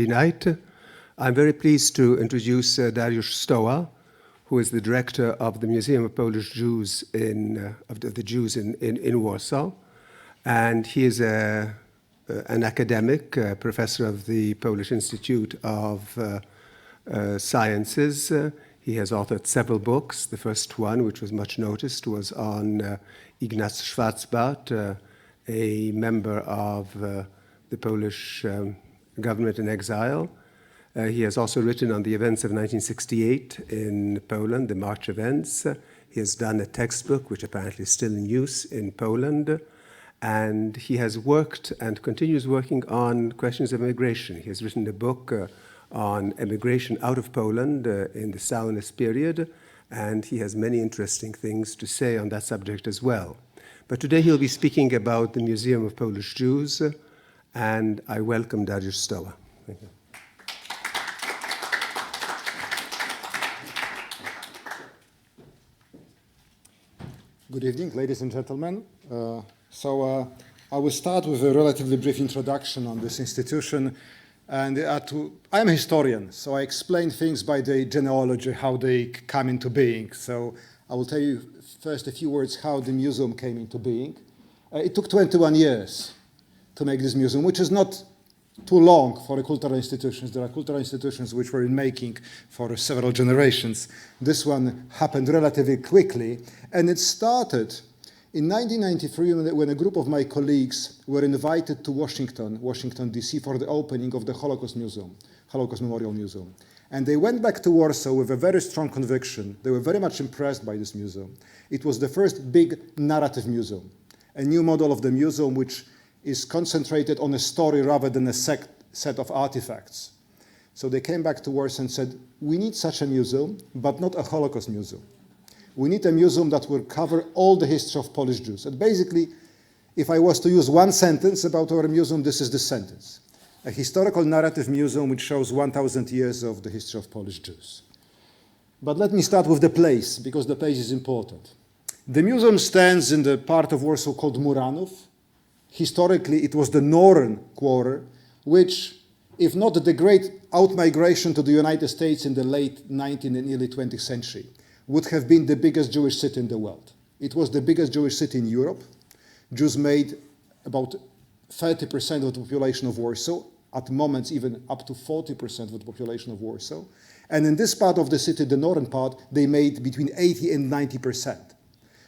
Night. I'm very pleased to introduce Dariusz Stola, who is the director of the Museum of Polish Jews in Warsaw, and he is an academic, professor of the Polish Institute of Sciences. He has authored several books. The first one, which was much noticed, was on Ignaz Schwarzbart, a member of the Polish government in exile. He has also written on the events of 1968 in Poland, the March events. He has done a textbook, which apparently is still in use in Poland. And he has worked and continues working on questions of immigration. He has written a book on immigration out of Poland in the Stalinist period, and he has many interesting things to say on that subject as well. But today he'll be speaking about the Museum of Polish Jews, and I welcome Dariusz Stola. Thank you. Good evening, ladies and gentlemen. I will start with a relatively brief introduction on this institution. And I'm a historian, so I explain things by the genealogy, how they come into being. So I will tell you first a few words how the museum came into being. It took 21 years to make this museum, which is not too long for cultural institutions. There are cultural institutions which were in making for several generations. This one happened relatively quickly, and it started in 1993 when a group of my colleagues were invited to Washington, D.C. for the opening of the Holocaust Memorial Museum. And they went back to Warsaw with a very strong conviction. They were very much impressed by this museum. It was the first big narrative museum, a new model of the museum which is concentrated on a story rather than a set of artifacts. So they came back to Warsaw and said, we need such a museum, but not a Holocaust museum. We need a museum that will cover all the history of Polish Jews. And basically, if I was to use one sentence about our museum, this is the sentence. A historical narrative museum which shows 1,000 years of the history of Polish Jews. But let me start with the place, because the place is important. The museum stands in the part of Warsaw called Muranów. Historically, it was the northern quarter, which, if not the great outmigration to the United States in the late 19th and early 20th century, would have been the biggest Jewish city in the world. It was the biggest Jewish city in Europe. Jews made about 30% of the population of Warsaw, at moments even up to 40% of the population of Warsaw. And in this part of the city, the northern part, they made between 80 and 90%.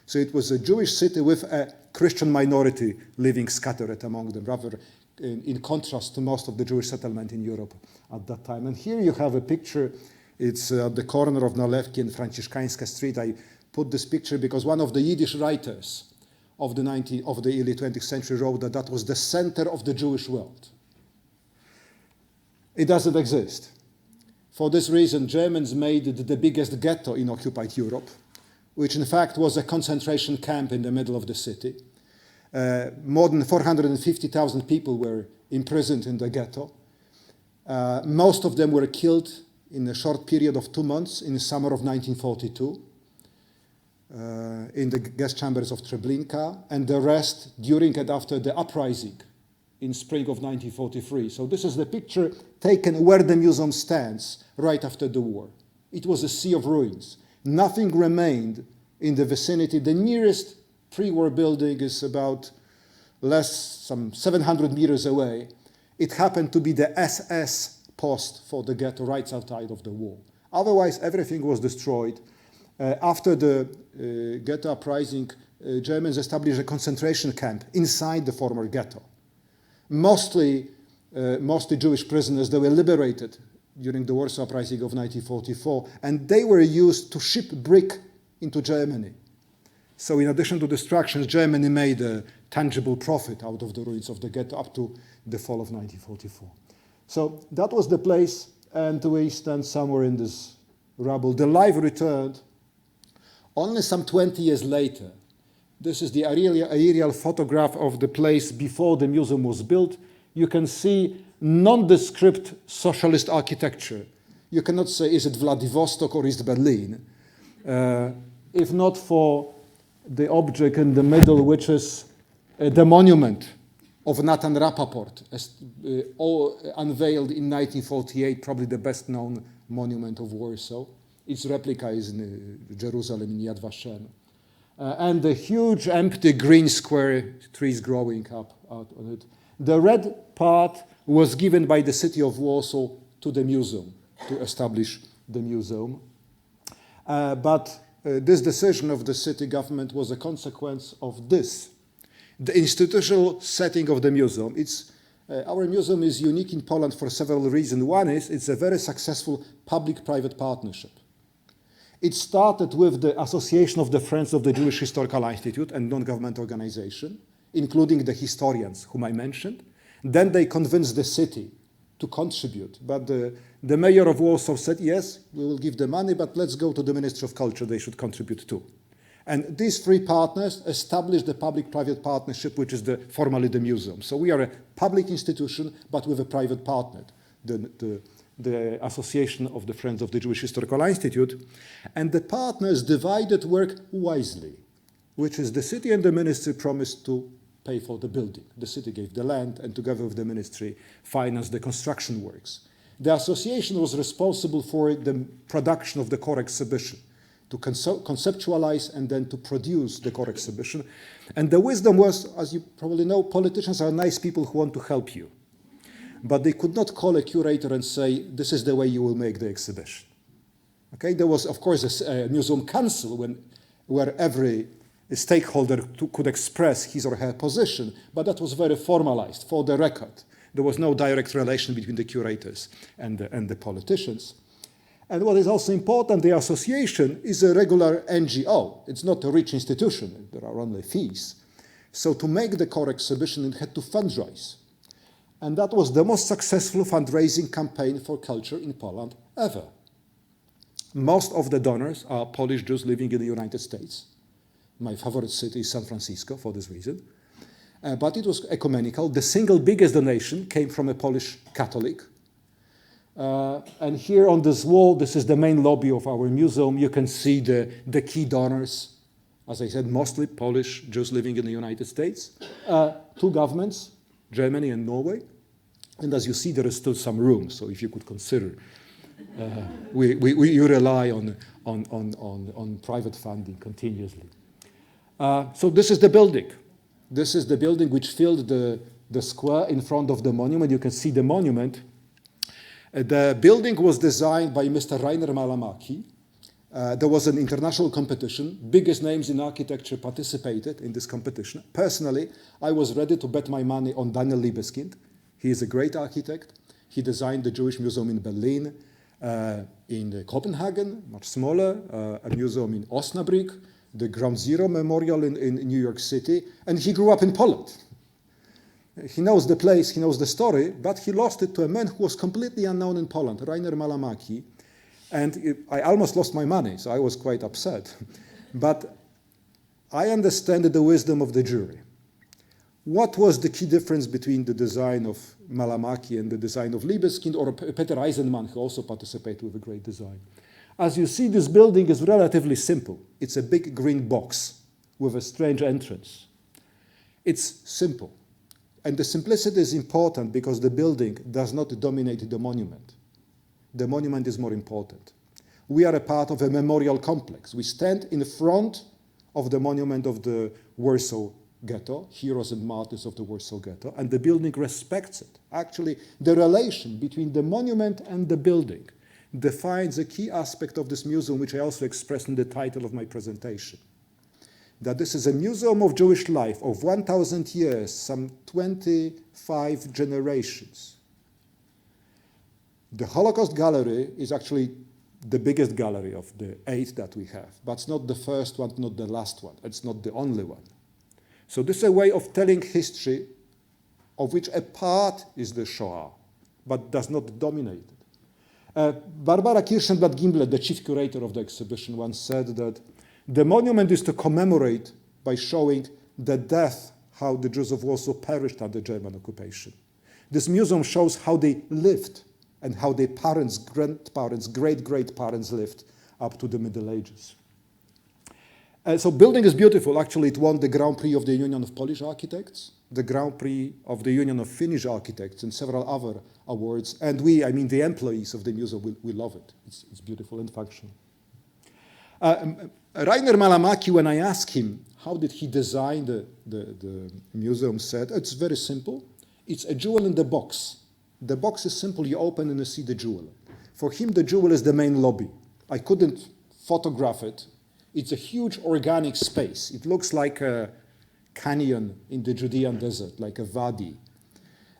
So it was a Jewish city with a Christian minority living scattered among them, rather in contrast to most of the Jewish settlement in Europe at that time. And here you have a picture. It's at the corner of Nalewki and Franciszkańska Street. I put this picture because one of the Yiddish writers of the early 20th century wrote that was the center of the Jewish world. It doesn't exist. For this reason, Germans made it the biggest ghetto in occupied Europe, which in fact was a concentration camp in the middle of the city. More than 450,000 people were imprisoned in the ghetto. Most of them were killed in a short period of 2 months in the summer of 1942 in the gas chambers of Treblinka, and the rest during and after the uprising in spring of 1943. So this is the picture taken where the museum stands right after the war. It was a sea of ruins. Nothing remained in the vicinity. The nearest pre-war building is about some 700 meters away. It happened to be the SS post for the ghetto right outside of the wall. Otherwise, everything was destroyed. After the ghetto uprising, Germans established a concentration camp inside the former ghetto. Mostly Jewish prisoners, they were liberated during the Warsaw Uprising of 1944, and they were used to ship brick into Germany. So in addition to destructions, Germany made a tangible profit out of the ruins of the ghetto up to the fall of 1944. So that was the place, and we stand somewhere in this rubble. The life returned only some 20 years later. This is the aerial photograph of the place before the museum was built. You can see nondescript socialist architecture. You cannot say, is it Vladivostok or is it Berlin? If not for the object in the middle, which is the monument of Nathan Rappaport, unveiled in 1948, probably the best known monument of Warsaw. Its replica is in Jerusalem in Yad Vashem. And the huge empty green square trees growing up out on it. The red part was given by the city of Warsaw to the museum, to establish the museum. But this decision of the city government was a consequence of this. The institutional setting of the museum. Our museum is unique in Poland for several reasons. One is it's a very successful public-private partnership. It started with the Association of the Friends of the Jewish Historical Institute and non-government organization, including the historians whom I mentioned. Then they convinced the city to contribute. But the mayor of Warsaw said, yes, we will give the money, but let's go to the Ministry of Culture. They should contribute too. And these three partners established the public-private partnership, which is formally the museum. So we are a public institution, but with a private partner, the Association of the Friends of the Jewish Historical Institute. And the partners divided work wisely, which is the city and the ministry promised to pay for the building. The city gave the land, and together with the ministry, financed the construction works. The association was responsible for the production of the core exhibition, to conceptualize and then to produce the core exhibition. And the wisdom was, as you probably know, politicians are nice people who want to help you. But they could not call a curator and say, this is the way you will make the exhibition. Okay, there was, of course, a museum council where every stakeholder could express his or her position, but that was very formalized for the record. There was no direct relation between the curators and the politicians. And what is also important, the association is a regular NGO. It's not a rich institution. There are only fees. So to make the core exhibition, it had to fundraise. And that was the most successful fundraising campaign for culture in Poland ever. Most of the donors are Polish Jews living in the United States. My favorite city is San Francisco for this reason. But it was ecumenical. The single biggest donation came from a Polish Catholic. And here on this wall, this is the main lobby of our museum. You can see the key donors. As I said, mostly Polish Jews living in the United States. Two governments, Germany and Norway. And as you see, there is still some room. So if you could consider, you rely on private funding continuously. So this is the building. This is the building which filled the square in front of the monument. You can see the monument. The building was designed by Mr. Rainer Malamaki. There was an international competition. Biggest names in architecture participated in this competition. Personally, I was ready to bet my money on Daniel Libeskind. He is a great architect. He designed the Jewish Museum in Berlin, in Copenhagen, much smaller, a museum in Osnabrück, the Ground Zero Memorial in New York City, and he grew up in Poland. He knows the place, he knows the story, but he lost it to a man who was completely unknown in Poland, Rainer Malamaki. And I almost lost my money, so I was quite upset. But I understand the wisdom of the jury. What was the key difference between the design of Malamaki and the design of Libeskind or Peter Eisenman, who also participated with a great design? As you see, this building is relatively simple. It's a big green box with a strange entrance. It's simple. And the simplicity is important because the building does not dominate the monument. The monument is more important. We are a part of a memorial complex. We stand in front of the monument of the Warsaw Ghetto, heroes and martyrs of the Warsaw Ghetto, and the building respects it. Actually, the relation between the monument and the building defines a key aspect of this museum, which I also expressed in the title of my presentation. That this is a museum of Jewish life of 1,000 years, some 25 generations. The Holocaust Gallery is actually the biggest gallery of the 8 that we have, but it's not the first one, not the last one. It's not the only one. So this is a way of telling history of which a part is the Shoah, but does not dominate it. Barbara Kirschenblatt-Gimblet, the chief curator of the exhibition, once said that the monument is to commemorate by showing the death, how the Jews of Warsaw perished under German occupation. This museum shows how they lived and how their parents, grandparents, great-great-parents lived up to the Middle Ages. So building is beautiful. Actually, it won the Grand Prix of the Union of Polish Architects, the Grand Prix of the Union of Finnish Architects, and several other awards. And we, I mean the employees of the museum, we love it. It's beautiful and functional. Rainer Malamaki, when I asked him how did he design the museum, said, it's very simple. It's a jewel in the box. The box is simple. You open and you see the jewel. For him, the jewel is the main lobby. I couldn't photograph it. It's a huge organic space. It looks like a canyon in the Judean desert, like a wadi.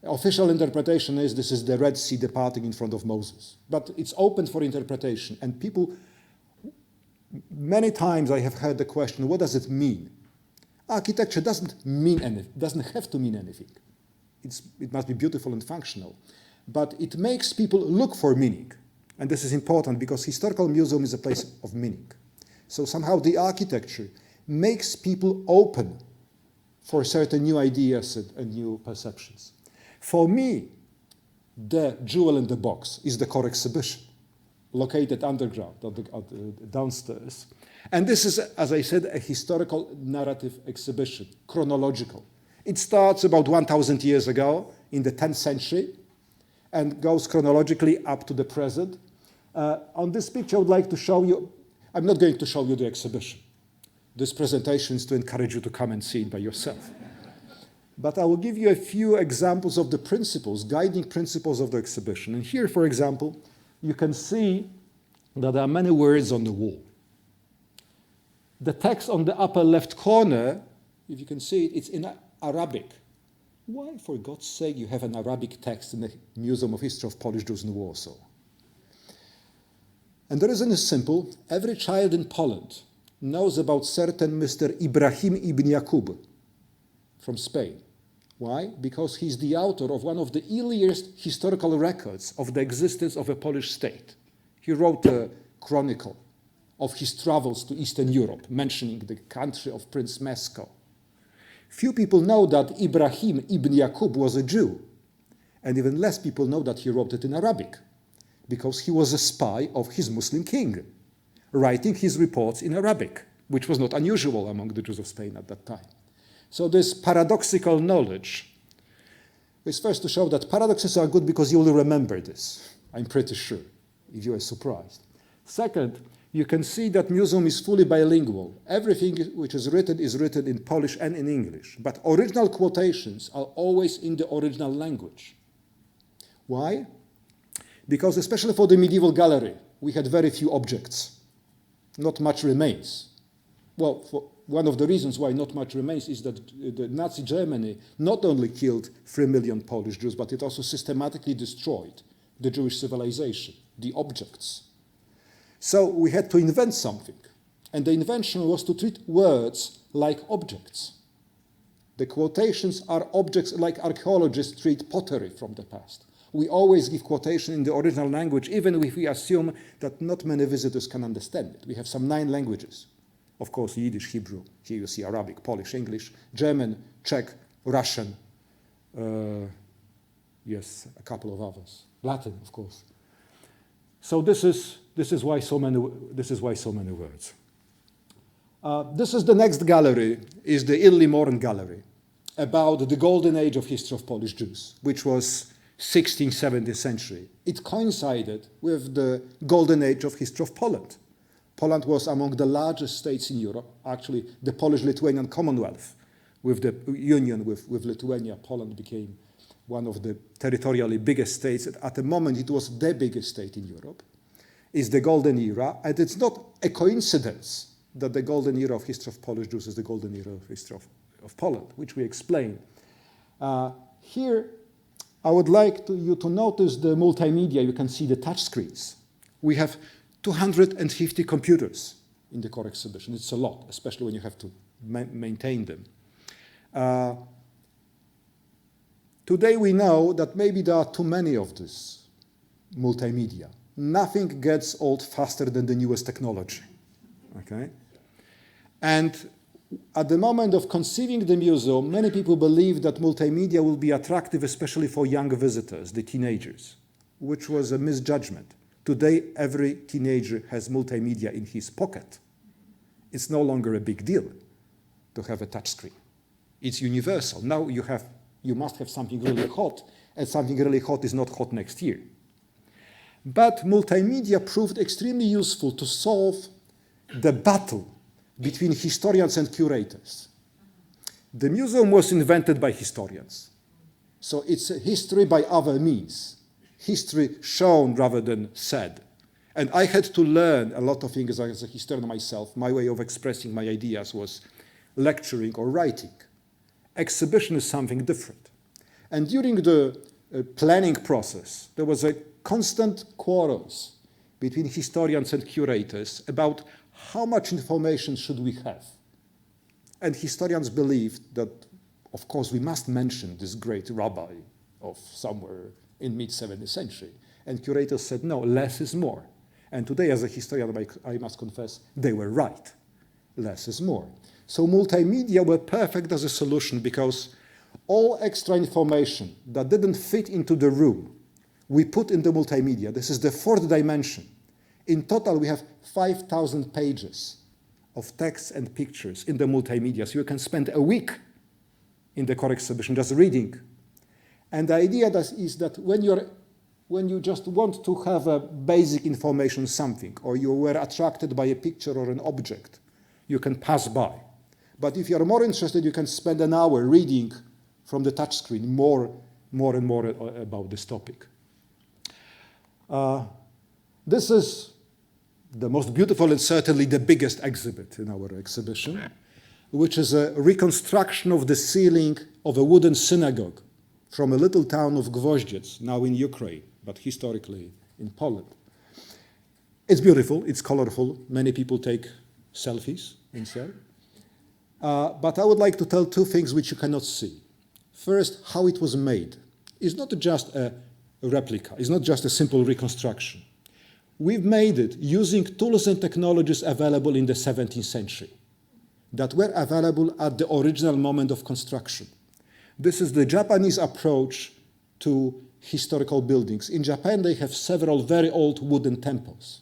Official interpretation is this is the Red Sea departing in front of Moses. But it's open for interpretation. And people, many times I have heard the question, what does it mean? Architecture doesn't mean anything, doesn't have to mean anything. It must be beautiful and functional. But it makes people look for meaning. And this is important because historical museum is a place of meaning. So somehow the architecture makes people open for certain new ideas and new perceptions. For me, the jewel in the box is the core exhibition, located underground, downstairs. And this is, as I said, a historical narrative exhibition, chronological. It starts about 1,000 years ago in the 10th century and goes chronologically up to the present. On this picture, I would like to show you, I'm not going to show you the exhibition. This presentation is to encourage you to come and see it by yourself. But I will give you a few examples of the principles, guiding principles of the exhibition. And here, for example, you can see that there are many words on the wall. The text on the upper left corner, if you can see it, it's in Arabic. Why, for God's sake, you have an Arabic text in the Museum of History of Polish Jews in Warsaw? And the reason is simple. Every child in Poland knows about certain Mr. Ibrahim ibn Yaqub from Spain. Why? Because he's the author of one of the earliest historical records of the existence of a Polish state. He wrote a chronicle of his travels to Eastern Europe, mentioning the country of Prince Mesko. Few people know that Ibrahim ibn Yaqub was a Jew, and even less people know that he wrote it in Arabic, because he was a spy of his Muslim king, writing his reports in Arabic, which was not unusual among the Jews of Spain at that time. So this paradoxical knowledge is first to show that paradoxes are good because you will remember this, I'm pretty sure, if you are surprised. Second, you can see that museum is fully bilingual. Everything which is written in Polish and in English, but original quotations are always in the original language. Why? Because especially for the medieval gallery, we had very few objects. Not much remains. Well, one of the reasons why not much remains is that the Nazi Germany not only killed 3 million Polish Jews, but it also systematically destroyed the Jewish civilization, the objects. So we had to invent something. And the invention was to treat words like objects. The quotations are objects like archaeologists treat pottery from the past. We always give quotation in the original language, even if we assume that not many visitors can understand it. We have some 9 languages. Of course, Yiddish, Hebrew, here you see Arabic, Polish, English, German, Czech, Russian, yes, a couple of others. Latin, of course. So this is why so many words. This is the next gallery, is the Illy Morn Gallery, about the golden age of history of Polish Jews, which was 16th, 17th century. It coincided with the golden age of history of Poland. Poland was among the largest states in Europe. Actually, the Polish-Lithuanian Commonwealth, with the union with Lithuania, Poland became one of the territorially biggest states. At the moment, it was the biggest state in Europe. Is the golden era, and it's not a coincidence that the golden era of history of Polish Jews is the golden era of history of Poland, which we explain. Here, I would like you to notice the multimedia. You can see the touch screens. We have 250 computers in the core exhibition. It's a lot, especially when you have to maintain them. Today we know that maybe there are too many of this multimedia. Nothing gets old faster than the newest technology. Okay? And at the moment of conceiving the museum, many people believe that multimedia will be attractive, especially for young visitors, the teenagers, which was a misjudgment. Today, every teenager has multimedia in his pocket. It's no longer a big deal to have a touchscreen. It's universal. Now you must have something really hot, and something really hot is not hot next year. But multimedia proved extremely useful to solve the battle between historians and curators. The museum was invented by historians. So it's a history by other means, history shown rather than said. And I had to learn a lot of things as a historian myself. My way of expressing my ideas was lecturing or writing. Exhibition is something different. And during the planning process, there was a constant quarrels between historians and curators about how much information should we have. And historians believed that, of course, we must mention this great rabbi of somewhere in mid-17th century. And curators said, no, less is more. And today, as a historian, I must confess, they were right. Less is more. So multimedia were perfect as a solution because all extra information that didn't fit into the room, we put in the multimedia. This is the fourth dimension. In total, we have 5,000 pages of text and pictures in the multimedia. So you can spend a week in the core exhibition just reading. And the idea is that when you just want to have a basic information something, or you were attracted by a picture or an object, you can pass by. But if you're more interested, you can spend an hour reading from the touchscreen more and more about this topic. This is the most beautiful and certainly the biggest exhibit in our exhibition, which is a reconstruction of the ceiling of a wooden synagogue from a little town of Gwoździec, now in Ukraine, but historically in Poland. It's beautiful, it's colorful, many people take selfies inside. But I would like to tell two things which you cannot see. First, how it was made. It's not just a replica, it's not just a simple reconstruction. We've made it using tools and technologies available in the 17th century that were available at the original moment of construction. This is the Japanese approach to historical buildings. In Japan, they have several very old wooden temples.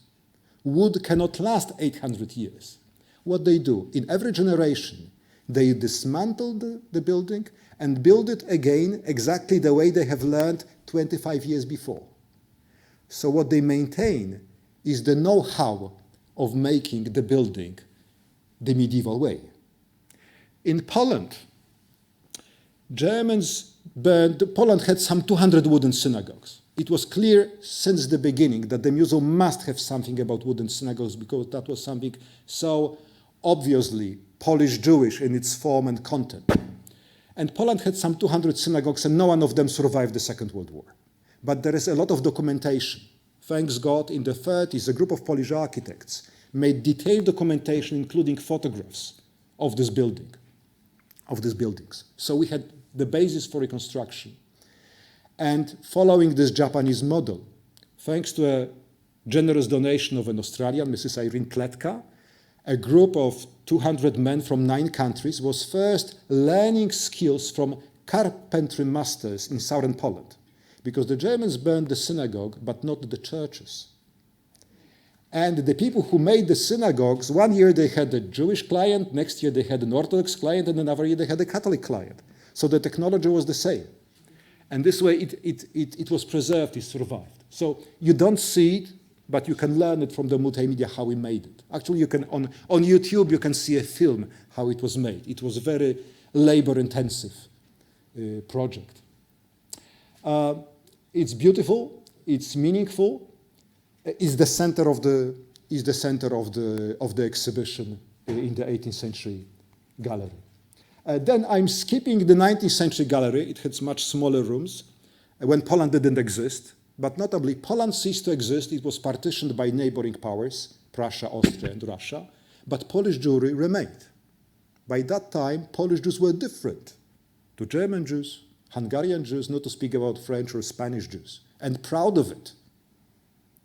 Wood cannot last 800 years. What they do, in every generation, they dismantle the building and build it again exactly the way they have learned 25 years before. So what they maintain is the know-how of making the building the medieval way. In Poland, Poland had some 200 wooden synagogues. It was clear since the beginning that the museum must have something about wooden synagogues because that was something so obviously Polish-Jewish in its form and content. And Poland had some 200 synagogues and no one of them survived the Second World War. But there is a lot of documentation. Thanks God, in the 30s, a group of Polish architects made detailed documentation, including photographs of this building, of these buildings. So we had the basis for reconstruction. And following this Japanese model, thanks to a generous donation of an Australian, Mrs. Irene Kletka, a group of 200 men from 9 countries was first learning skills from carpentry masters in southern Poland, because the Germans burned the synagogue, but not the churches. And the people who made the synagogues, one year they had a Jewish client, next year they had an Orthodox client, and another year they had a Catholic client. So the technology was the same. And this way it was preserved, it survived. So you don't see it, but you can learn it from the multimedia how we made it. Actually, you can on YouTube you can see a film how it was made. It was a very labor-intensive project. It's beautiful. It's meaningful. Is the center of the exhibition in the 18th century gallery. Then I'm skipping the 19th century gallery. It had much smaller rooms when Poland didn't exist. But notably, Poland ceased to exist. It was partitioned by neighboring powers, Prussia, Austria, and Russia. But Polish Jewry remained. By that time, Polish Jews were different to German Jews, Hungarian Jews, not to speak about French or Spanish Jews, and proud of it.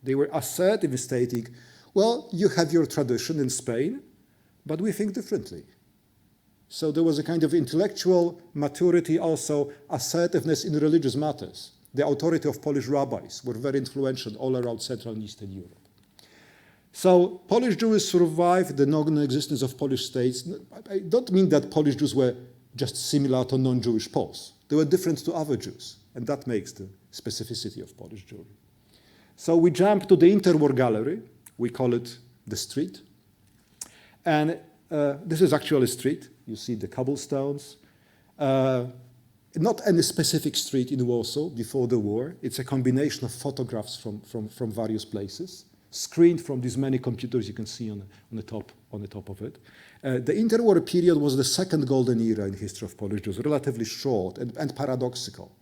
They were assertive in stating, well, you have your tradition in Spain, but we think differently. So there was a kind of intellectual maturity, also assertiveness in religious matters. The authority of Polish rabbis were very influential all around Central and Eastern Europe. So Polish Jews survived the non-existence of Polish states. I don't mean that Polish Jews were just similar to non-Jewish Poles. They were different to other Jews, and that makes the specificity of Polish Jewry. So we jump to the interwar gallery. We call it the street. And this is actually a street. You see the cobblestones. Not any specific street in Warsaw before the war. It's a combination of photographs from various places, screened from these many computers you can see on the top of it. The interwar period was the second golden era in the history of Polish Jews, relatively short and paradoxical.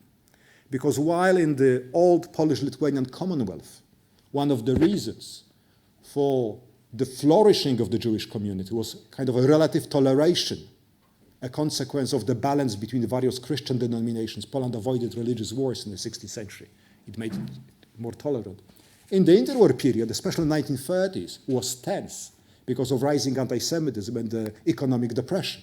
Because while in the old Polish-Lithuanian Commonwealth, one of the reasons for the flourishing of the Jewish community was kind of a relative toleration, a consequence of the balance between the various Christian denominations. Poland avoided religious wars in the 16th century. It made it more tolerant. In the interwar period, especially the 1930s, was tense because of rising anti-Semitism and the economic depression.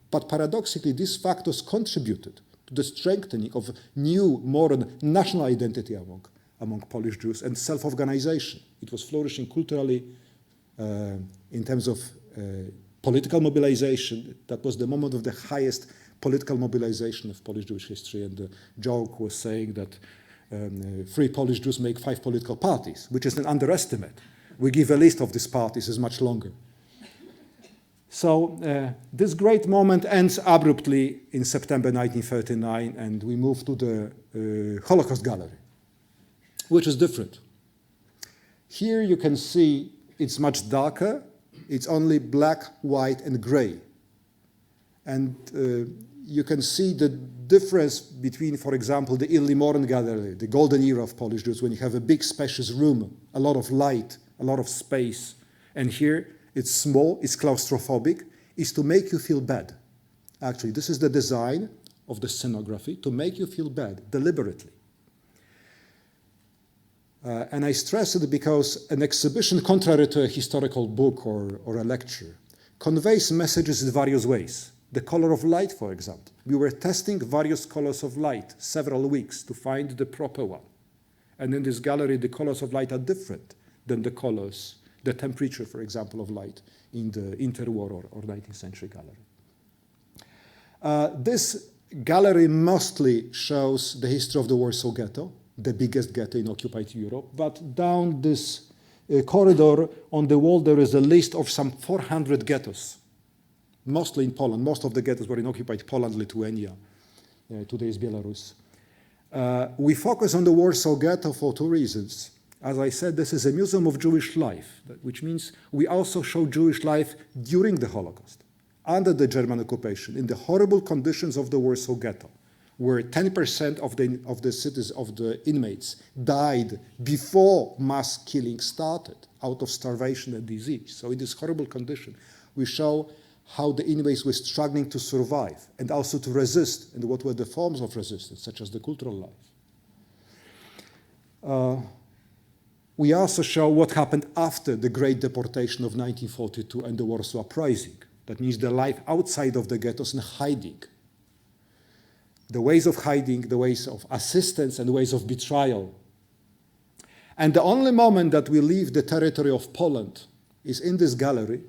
But paradoxically, these factors contributed to the strengthening of new, modern national identity among Polish Jews and self-organization. It was flourishing culturally in terms of political mobilization. That was the moment of the highest political mobilization of Polish Jewish history. And the joke was saying that 3 Polish Jews make 5 political parties, which is an underestimate. We give a list of these parties is much longer. So this great moment ends abruptly in September 1939, and we move to the Holocaust Gallery, which is different. Here you can see it's much darker. It's only black, white, and gray. And you can see the difference between, for example, the Early Modern Gallery, the golden era of Polish Jews, when you have a big spacious room, a lot of light, a lot of space. And here it's small, it's claustrophobic, is to make you feel bad. Actually, this is the design of the scenography, to make you feel bad, deliberately. And I stress it because an exhibition, contrary to a historical book or a lecture, conveys messages in various ways. The color of light, for example. We were testing various colors of light several weeks to find the proper one. And in this gallery, the colors of light are different than the colors, the temperature, for example, of light in the interwar or 19th century gallery. This gallery mostly shows the history of the Warsaw Ghetto, the biggest ghetto in occupied Europe. But down this corridor on the wall, there is a list of some 400 ghettos, mostly in Poland. Most of the ghettos were in occupied Poland, Lithuania, today is Belarus. We focus on the Warsaw Ghetto for 2 reasons. As I said, this is a museum of Jewish life, which means we also show Jewish life during the Holocaust, under the German occupation, in the horrible conditions of the Warsaw Ghetto, where 10% of the citizens, of the inmates, died before mass killing started, out of starvation and disease. So in this horrible condition, we show how the inmates were struggling to survive and also to resist, and what were the forms of resistance, such as the cultural life. We also show what happened after the Great Deportation of 1942 and the Warsaw Uprising. That means the life outside of the ghettos and hiding. The ways of hiding, the ways of assistance, and ways of betrayal. And the only moment that we leave the territory of Poland is in this gallery,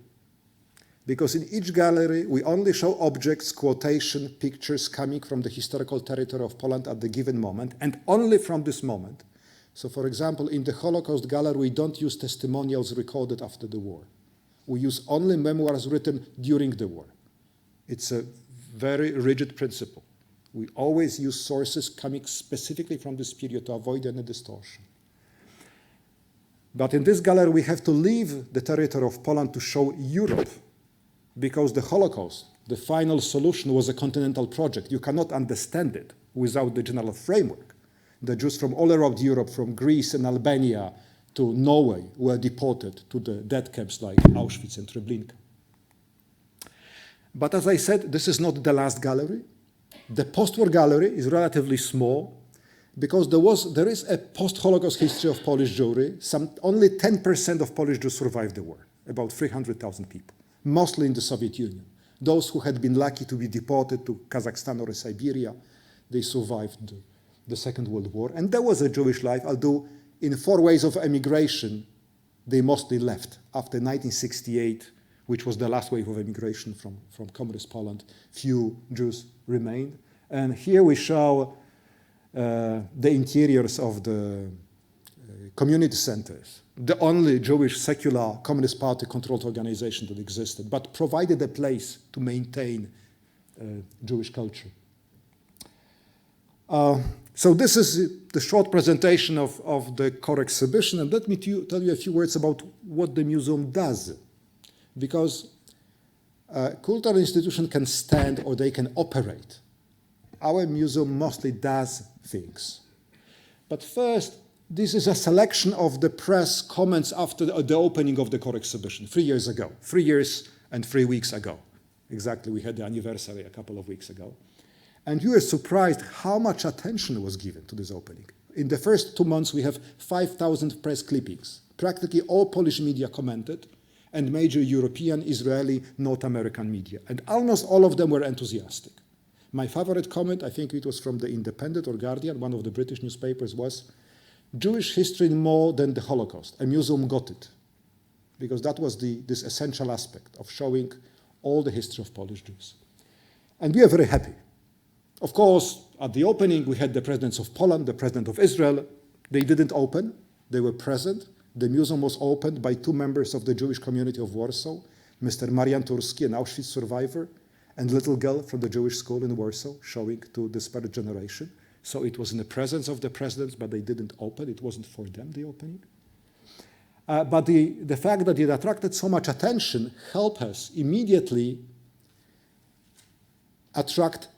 because in each gallery we only show objects, quotation, pictures coming from the historical territory of Poland at the given moment, and only from this moment. So, for example, in the Holocaust Gallery, we don't use testimonials recorded after the war. We use only memoirs written during the war. It's a very rigid principle. We always use sources coming specifically from this period to avoid any distortion. But in this gallery, we have to leave the territory of Poland to show Europe, because the Holocaust, the final solution, was a continental project. You cannot understand it without the general framework. The Jews from all around Europe, from Greece and Albania to Norway, were deported to the death camps like Auschwitz and Treblinka. But as I said, this is not the last gallery. The post-war gallery is relatively small because there is a post-Holocaust history of Polish Jewry. Only 10% of Polish Jews survived the war, about 300,000 people, mostly in the Soviet Union. Those who had been lucky to be deported to Kazakhstan or Siberia, they survived the Second World War. And there was a Jewish life, although in 4 ways of emigration they mostly left. After 1968, which was the last wave of immigration from communist Poland, few Jews remained. And here we show the interiors of the community centers, the only Jewish secular Communist Party controlled organization that existed, but provided a place to maintain Jewish culture. So this is the short presentation of the core exhibition, and let me tell you a few words about what the museum does. Because a cultural institution can stand or they can operate. Our museum mostly does things. But first, this is a selection of the press comments after the opening of the core exhibition 3 years ago, 3 years and 3 weeks ago. Exactly, we had the anniversary a couple of weeks ago. And you were surprised how much attention was given to this opening. In the first 2 months, we have 5,000 press clippings. Practically all Polish media commented, and major European, Israeli, North American media. And almost all of them were enthusiastic. My favorite comment, I think it was from The Independent or Guardian, one of the British newspapers, was, Jewish history more than the Holocaust. A museum got it. Because that was this essential aspect of showing all the history of Polish Jews. And we are very happy. Of course, at the opening, we had the presidents of Poland, the president of Israel. They didn't open. They were present. The museum was opened by 2 members of the Jewish community of Warsaw, Mr. Marian Turski, an Auschwitz survivor, and a little girl from the Jewish school in Warsaw, showing to the spirit generation. So it was in the presence of the presidents, but they didn't open. It wasn't for them, the opening. But the fact that it attracted so much attention helped us immediately attract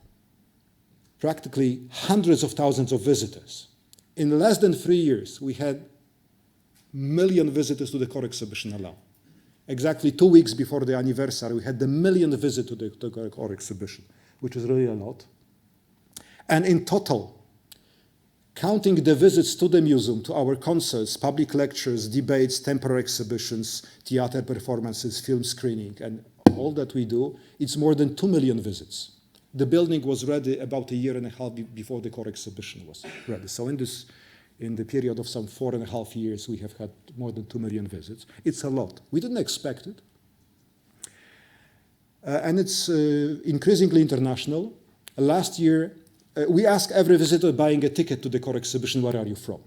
practically hundreds of thousands of visitors. In less than 3 years, we had million visitors to the core exhibition alone. Exactly 2 weeks before the anniversary, we had the millionth visit to the core exhibition, which is really a lot. And in total, counting the visits to the museum, to our concerts, public lectures, debates, temporary exhibitions, theater performances, film screening, and all that we do, it's more than 2 million visits. The building was ready about a year and a half before the core exhibition was ready. So in the period of some 4.5 years, we have had more than 2 million visits. It's a lot. We didn't expect it. And it's increasingly international. Last year, we asked every visitor buying a ticket to the core exhibition, where are you from?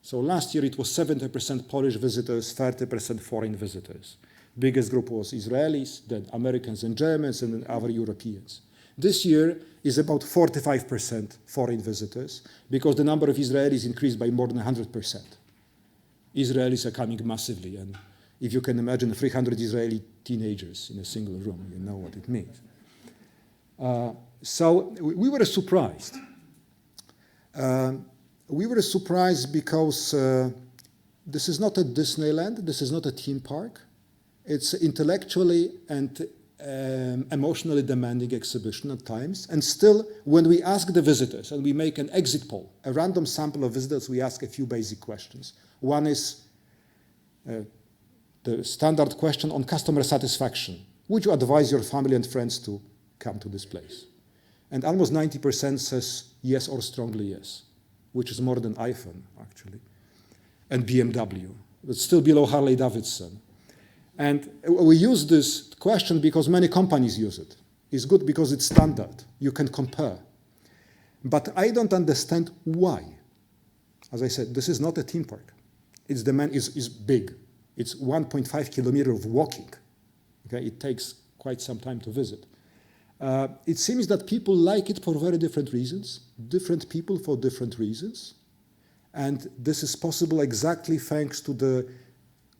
So last year, it was 70% Polish visitors, 30% foreign visitors. Biggest group was Israelis, then Americans and Germans, and then other Europeans. This year is about 45% foreign visitors, because the number of Israelis increased by more than 100%. Israelis are coming massively, and if you can imagine 300 Israeli teenagers in a single room, you know what it means. So we were surprised. We were surprised because this is not a Disneyland, this is not a theme park. It's intellectually and emotionally demanding exhibition at times. And still, when we ask the visitors, and we make an exit poll, a random sample of visitors, we ask a few basic questions. One is the standard question on customer satisfaction. Would you advise your family and friends to come to this place? And almost 90% says yes or strongly yes, which is more than iPhone, actually, and BMW. But still below Harley Davidson. And we use this question because many companies use it. It's good because it's standard. You can compare. But I don't understand why. As I said, this is not a theme park. It's big. It's 1.5 kilometers of walking. Okay? It takes quite some time to visit. It seems that people like it for very different reasons, different people for different reasons. And this is possible exactly thanks to the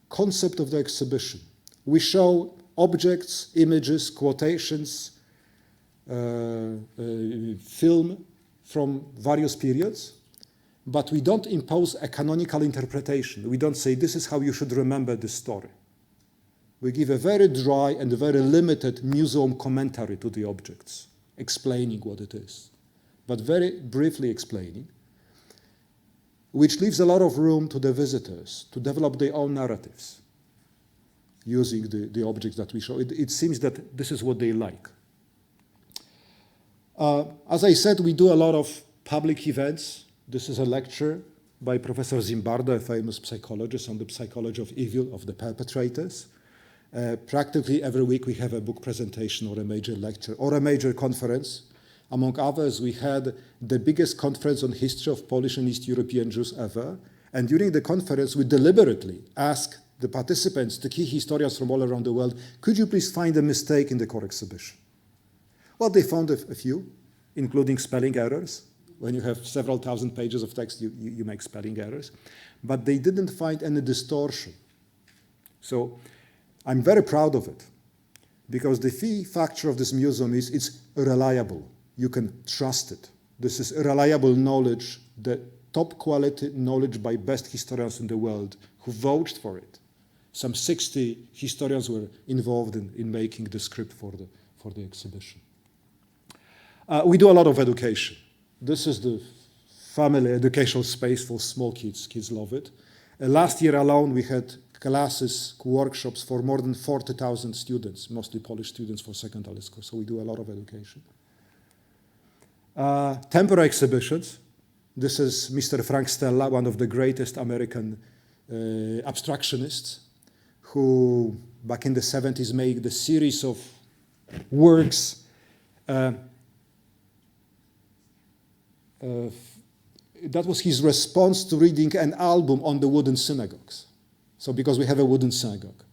concept of the exhibition. We show objects, images, quotations, film from various periods, but we don't impose a canonical interpretation. We don't say, this is how you should remember this story. We give a very dry and very limited museum commentary to the objects, explaining what it is, but very briefly explaining, which leaves a lot of room to the visitors to develop their own narratives using the objects that we show. It seems that this is what they like. As I said, we do a lot of public events. This is a lecture by Professor Zimbardo, a famous psychologist, on the psychology of evil, of the perpetrators. Practically every week we have a book presentation or a major lecture or a major conference. Among others, we had the biggest conference on history of Polish and East European Jews ever. And during the conference, we deliberately asked the participants, the key historians from all around the world, could you please find a mistake in the core exhibition? Well, they found a few, including spelling errors. When you have several thousand pages of text, you make spelling errors. But they didn't find any distortion. So I'm very proud of it, because the key factor of this museum is it's reliable. You can trust it. This is reliable knowledge, the top quality knowledge by best historians in the world who vouched for it. Some 60 historians were involved in making the script for the exhibition. We do a lot of education. This is the family educational space for small kids. Kids love it. Last year alone, we had classes, workshops for more than 40,000 students, mostly Polish students for secondary school. So we do a lot of education. Temporary exhibitions. This is Mr. Frank Stella, one of the greatest American abstractionists, who back in the 70s made a series of works that was his response to reading an album on the wooden synagogues. So because we have a wooden synagogue,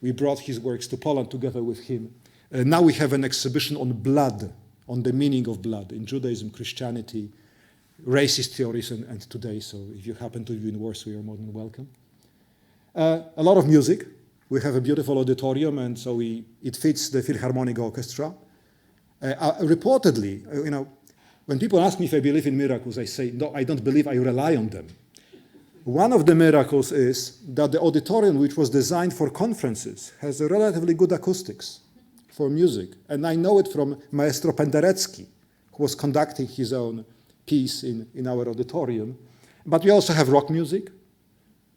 we brought his works to Poland together with him. Now we have an exhibition on blood, on the meaning of blood in Judaism, Christianity, racist theories, and today. So if you happen to be in Warsaw, you're more than welcome. A lot of music. We have a beautiful auditorium, and so it fits the Philharmonic Orchestra. Reportedly, when people ask me if I believe in miracles, I say, no, I don't believe, I rely on them. One of the miracles is that the auditorium, which was designed for conferences, has a relatively good acoustics for music. And I know it from Maestro Penderecki, who was conducting his own piece in our auditorium. But we also have rock music.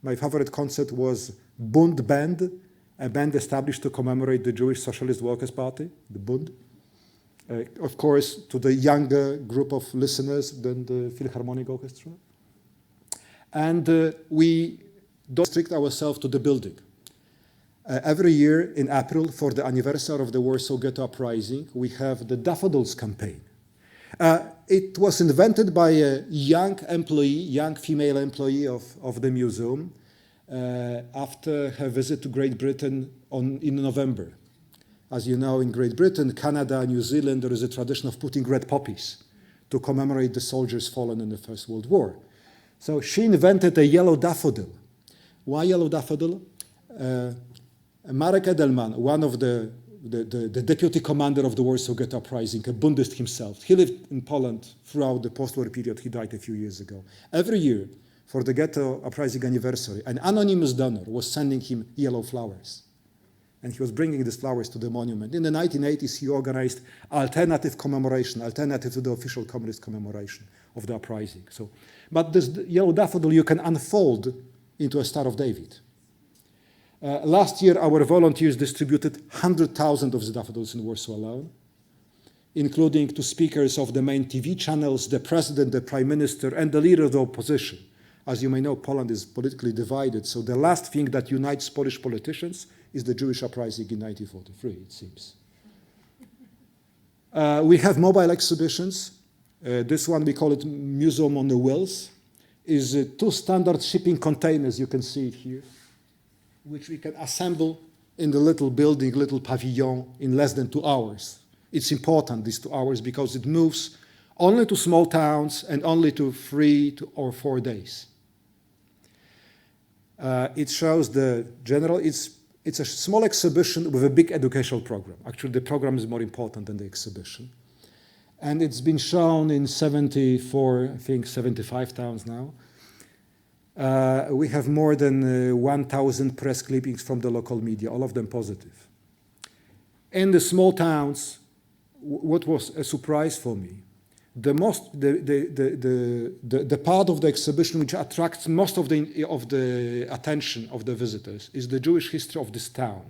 My favorite concert was Bund Band, a band established to commemorate the Jewish Socialist Workers' Party, the Bund. Of course, to the younger group of listeners than the Philharmonic Orchestra. And we don't restrict ourselves to the building. Every year in April, for the anniversary of the Warsaw Ghetto Uprising, we have the Daffodils campaign. It was invented by a young female employee of the museum after her visit to Great Britain in November. As you know, in Great Britain, Canada, New Zealand, there is a tradition of putting red poppies to commemorate the soldiers fallen in the First World War. So she invented a yellow daffodil. Why yellow daffodil? Marek Edelman, one of the deputy commander of the Warsaw Ghetto Uprising, a Bundist himself. He lived in Poland throughout the post-war period. He died a few years ago. Every year, for the Ghetto Uprising anniversary, an anonymous donor was sending him yellow flowers. And he was bringing these flowers to the monument. In the 1980s, he organized alternative commemoration, alternative to the official communist commemoration of the uprising. But this yellow daffodil you can unfold into a Star of David. Last year, our volunteers distributed 100,000 of the daffodils in Warsaw alone, including to speakers of the main TV channels, the president, the prime minister, and the leader of the opposition. As you may know, Poland is politically divided, so the last thing that unites Polish politicians is the Jewish uprising in 1943, it seems. We have mobile exhibitions. This one, we call it Museum on the Wels, is 2 standard shipping containers, you can see it here, which we can assemble in the little building, little pavilion, in less than 2 hours. It's important, these 2 hours, because it moves only to small towns and only to 3 or 4 days. It shows the general, it's a small exhibition with a big educational program. Actually, the program is more important than the exhibition. And it's been shown in 75 towns now. We have more than 1,000 press clippings from the local media, all of them positive. In the small towns, what was a surprise for me, the part of the exhibition which attracts most of the attention of the visitors is the Jewish history of this town.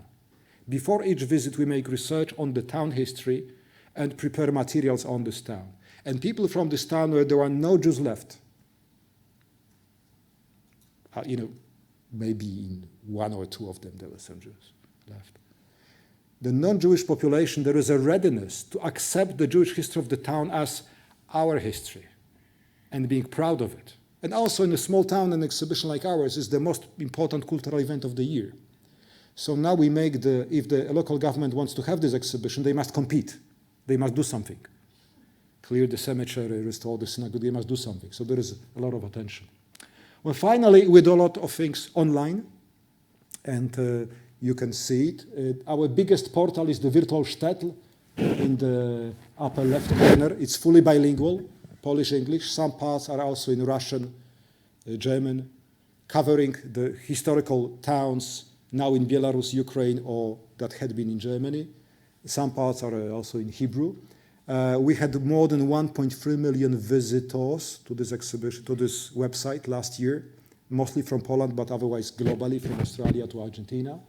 Before each visit, we make research on the town history and prepare materials on this town. And people from this town where there are no Jews left maybe in one or two of them there were some Jews left. The non-Jewish population, there is a readiness to accept the Jewish history of the town as our history and being proud of it. And also in a small town, an exhibition like ours is the most important cultural event of the year. So now we make if the local government wants to have this exhibition, they must compete. They must do something. Clear the cemetery, restore the synagogue, they must do something. So there is a lot of attention. Well, finally, we do a lot of things online, and you can see it. Our biggest portal is the Virtual Shtetl in the upper left corner. It's fully bilingual, Polish, English. Some parts are also in Russian, German, covering the historical towns now in Belarus, Ukraine, or that had been in Germany. Some parts are also in Hebrew. We had more than 1.3 million visitors to this exhibition, to this website last year, mostly from Poland, but otherwise globally, from Australia to Argentina.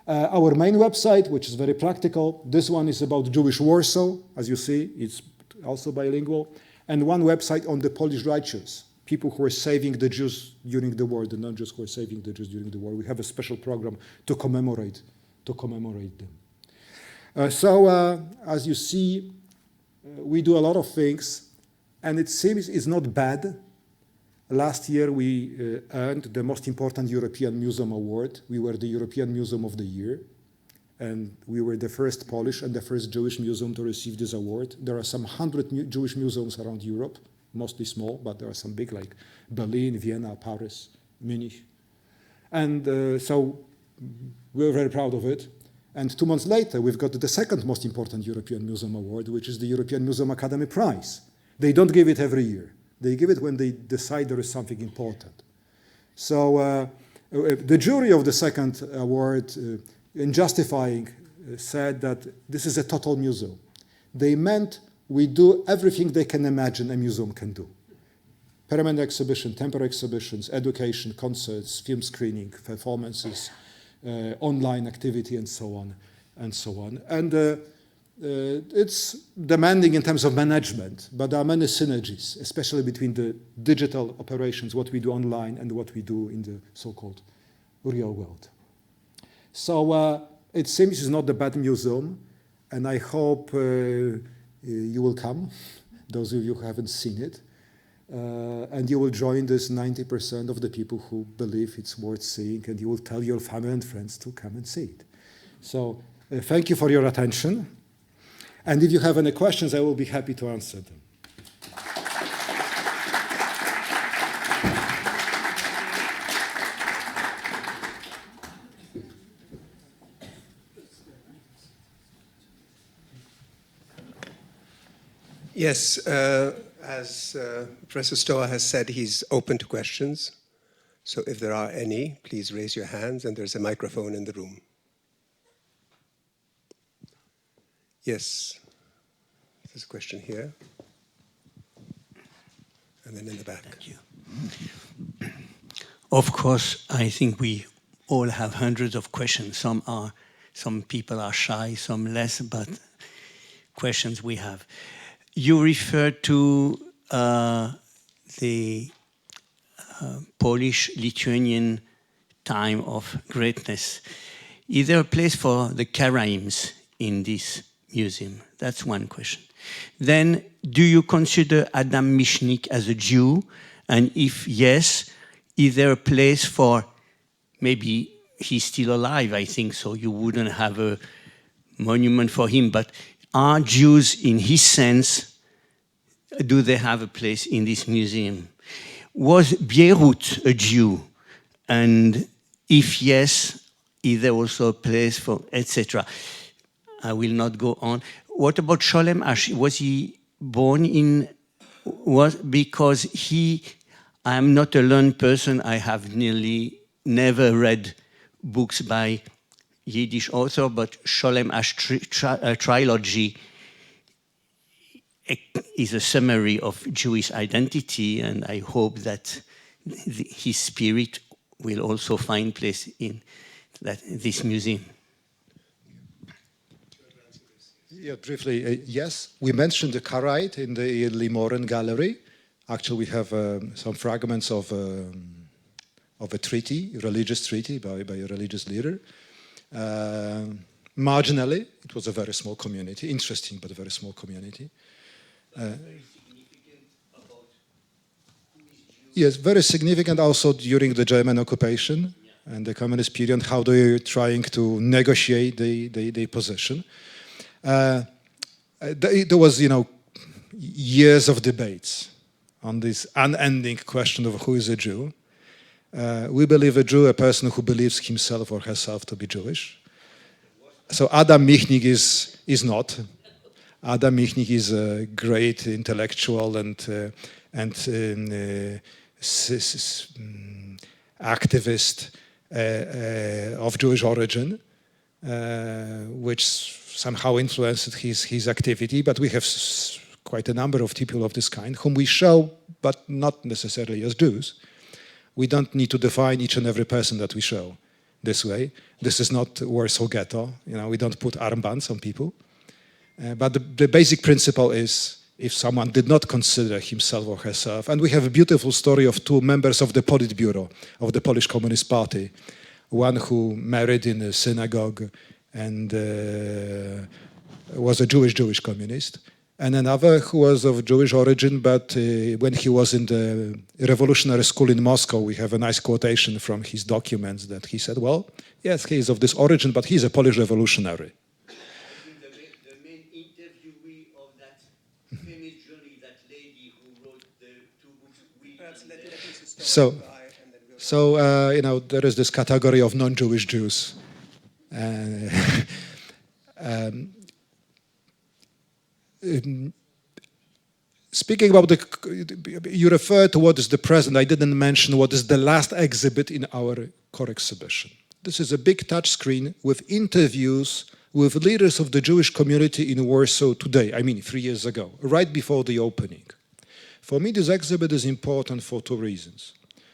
Our main website, which is very practical, this one is about Jewish Warsaw, as you see, it's also bilingual, and one website on the Polish righteous, people who were saving the Jews during the war, the non-Jews who were saving the Jews during the war. We have a special program to commemorate them. As you see, we do a lot of things, and it seems it's not bad. Last year, we earned the most important European Museum Award. We were the European Museum of the Year, and we were the first Polish and the first Jewish museum to receive this award. There are some 100 Jewish museums around Europe, mostly small, but there are some big like Berlin, Vienna, Paris, Munich. And so we're very proud of it. And 2 months later, we've got the second most important European Museum Award, which is the European Museum Academy Prize. They don't give it every year. They give it when they decide there is something important. So the jury of the second award, in justifying, said that this is a total museum. They meant we do everything they can imagine a museum can do. Permanent exhibition, temporary exhibitions, education, concerts, film screening, performances, online activity, and so on, and so on. And it's demanding in terms of management, but there are many synergies, especially between the digital operations, what we do online, and what we do in the so-called real world. So it seems it's not a bad museum, and I hope you will come, those of you who haven't seen it, and you will join this 90% of the people who believe it's worth seeing, and you will tell your family and friends to come and see it. So thank you for your attention. And if you have any questions, I will be happy to answer them. Yes, as Professor Stola has said, he's open to questions. So if there are any, please raise your hands, and there's a microphone in the room. Yes, there's a question here. And then in the back. Thank you. Of course, I think we all have hundreds of questions. Some people are shy, some less, but questions we have. You referred to the Polish-Lithuanian time of greatness. Is there a place for the Karaims in this museum? That's one question. Then, do you consider Adam Michnik as a Jew? And if yes, is there a place for, maybe he's still alive, I think so, you wouldn't have a monument for him, but are Jews, in his sense, do they have a place in this museum? Was Beirut a Jew? And if yes, is there also a place for, etc.? I will not go on. What about Sholem Asch? Was he born in, because I am not a learned person, I have nearly never read books by Yiddish author, but Sholem Asch trilogy is a summary of Jewish identity, and I hope that his spirit will also find place in this museum. Yeah, briefly, yes. We mentioned the Karaite in the Limoren Gallery. Actually, we have some fragments of of a treaty, a religious treaty by a religious leader. Marginally, it was a very small community, interesting but a very small community. Yes, very significant also during the German occupation and the communist period, how they were trying to negotiate the position. There was, years of debates on this unending question of who is a Jew. We believe a Jew, a person who believes himself or herself to be Jewish. So Adam Michnik is not. Adam Michnik is a great intellectual and activist of Jewish origin, which somehow influenced his activity. But we have quite a number of people of this kind whom we show, but not necessarily as Jews. We don't need to define each and every person that we show this way. This is not Warsaw Ghetto. We don't put armbands on people. But the basic principle is, if someone did not consider himself or herself, and we have a beautiful story of two members of the Politburo of the Polish Communist Party, one who married in a synagogue and was a Jewish communist, and another who was of Jewish origin, but when he was in the revolutionary school in Moscow, we have a nice quotation from his documents that he said, well, yes, he is of this origin, but he's a Polish revolutionary. The main interviewee of that famous journey, that lady who wrote the two books, there is this category of non-Jewish Jews. Speaking about you referred to what is the present. I didn't mention what is the last exhibit in our core exhibition. This is a big touchscreen with interviews with leaders of the Jewish community in Warsaw today, 3 years ago, right before the opening. For me, this exhibit is important for two reasons.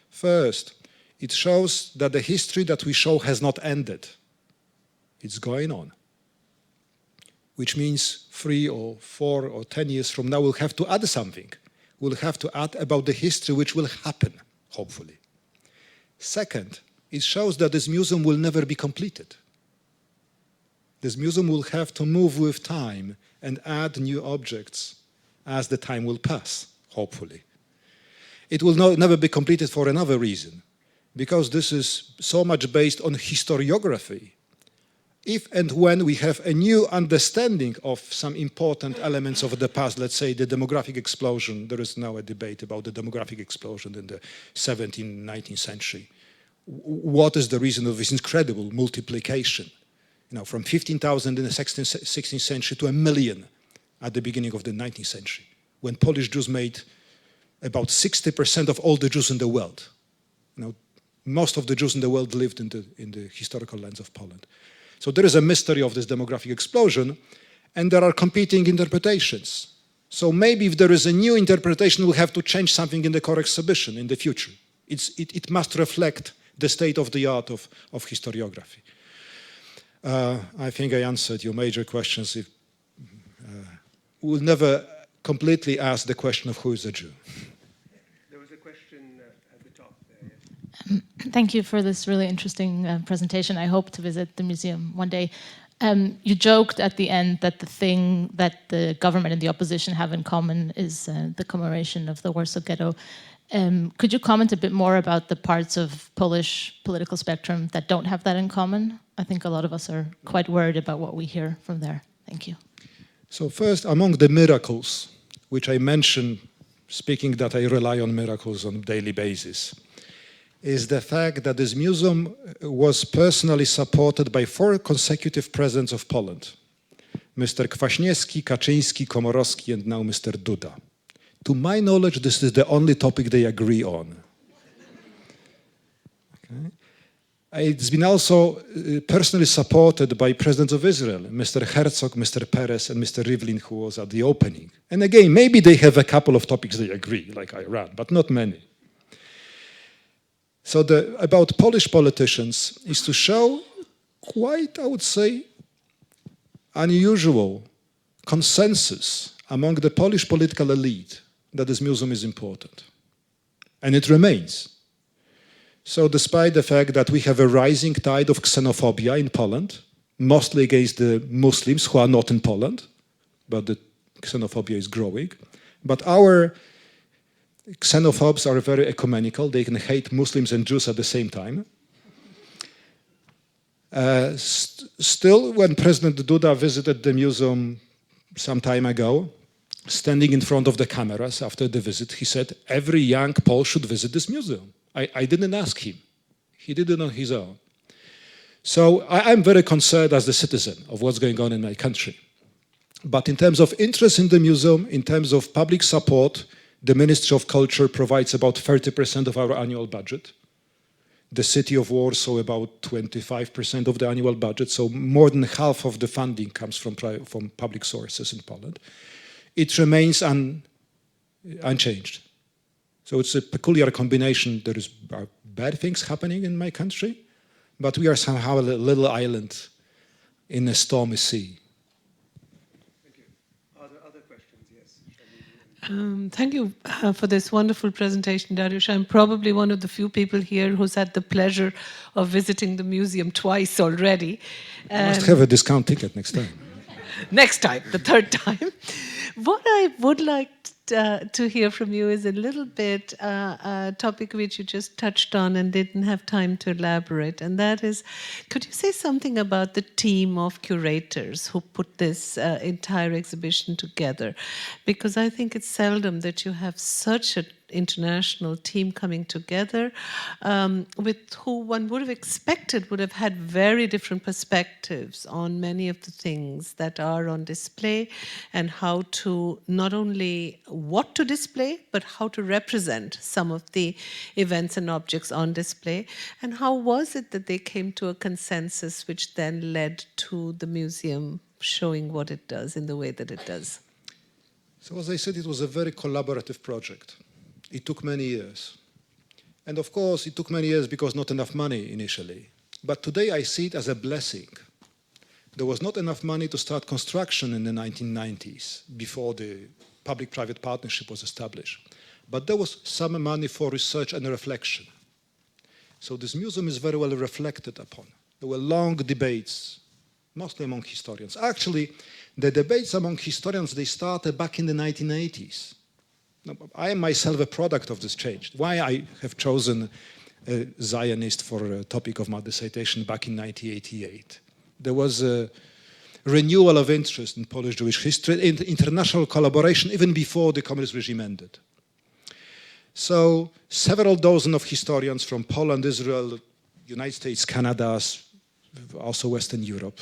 First, it shows that the history that we show has not ended. It's going on. Which means 3 or 4 or 10 years from now, we'll have to add something. We'll have to add about the history which will happen, hopefully. Second, it shows that this museum will never be completed. This museum will have to move with time and add new objects as the time will pass, hopefully. It will never be completed for another reason, because this is so much based on historiography. If and when we have a new understanding of some important elements of the past, let's say the demographic explosion, there is now a debate about the demographic explosion in the 17th, 19th century. What is the reason of this incredible multiplication? From 15,000 in the 16th century to 1 million at the beginning of the 19th century, when Polish Jews made about 60% of all the Jews in the world. Most of the Jews in the world lived in the historical lands of Poland. So there is a mystery of this demographic explosion, and there are competing interpretations. So maybe if there is a new interpretation, we'll have to change something in the core exhibition in the future. It must reflect the state of the art of historiography. I think I answered your major questions. We'll never completely ask the question of who is a Jew. There was a question at the top there. Thank you for this really interesting presentation. I hope to visit the museum one day. You joked at the end that the thing that the government and the opposition have in common is the commemoration of the Warsaw Ghetto. Could you comment a bit more about the parts of Polish political spectrum that don't have that in common? I think a lot of us are quite worried about what we hear from there. Thank you. So first, among the miracles, which I mentioned, speaking that I rely on miracles on a daily basis, is the fact that this museum was personally supported by 4 consecutive presidents of Poland. Mr. Kwaśniewski, Kaczyński, Komorowski, and now Mr. Duda. To my knowledge, this is the only topic they agree on. Okay. It's been also personally supported by presidents of Israel, Mr. Herzog, Mr. Peres, and Mr. Rivlin, who was at the opening. And again, maybe they have a couple of topics they agree, like Iran, but not many. So about Polish politicians is to show quite, I would say, unusual consensus among the Polish political elite that this museum is important. And it remains. So despite the fact that we have a rising tide of xenophobia in Poland, mostly against the Muslims who are not in Poland, but the xenophobia is growing. But our xenophobes are very ecumenical. They can hate Muslims and Jews at the same time. Still, when President Duda visited the museum some time ago, standing in front of the cameras after the visit, he said, every young Pole should visit this museum. I didn't ask him. He did it on his own. So I'm very concerned as the citizen of what's going on in my country. But in terms of interest in the museum, in terms of public support, the Ministry of Culture provides about 30% of our annual budget. The city of Warsaw about 25% of the annual budget, so more than half of the funding comes from public sources in Poland. It remains unchanged. So it's a peculiar combination. There are bad things happening in my country, but we are somehow a little island in a stormy sea. Thank you. Are there other questions? Yes. Thank you for this wonderful presentation, Dariusz. I'm probably one of the few people here who's had the pleasure of visiting the museum twice already. You must have a discount ticket next time. Next time, the third time. What I would like to hear from you is a little bit a topic which you just touched on and didn't have time to elaborate, and that is, could you say something about the team of curators who put this entire exhibition together? Because I think it's seldom that you have such an international team coming together with who one would have expected would have had very different perspectives on many of the things that are on display and how to not only what to display, but how to represent some of the events and objects on display. And how was it that they came to a consensus which then led to the museum showing what it does in the way that it does? So as I said, it was a very collaborative project. It took many years. And of course, it took many years because not enough money initially. But today I see it as a blessing. There was not enough money to start construction in the 1990s, before the public-private partnership was established. But there was some money for research and reflection. So this museum is very well reflected upon. There were long debates, mostly among historians. Actually, the debates among historians, they started back in the 1980s. I am myself a product of this change. Why I have chosen a Zionist for a topic of my dissertation back in 1988. There was a renewal of interest in Polish Jewish history, in international collaboration, even before the communist regime ended. So several dozen of historians from Poland, Israel, United States, Canada, also Western Europe,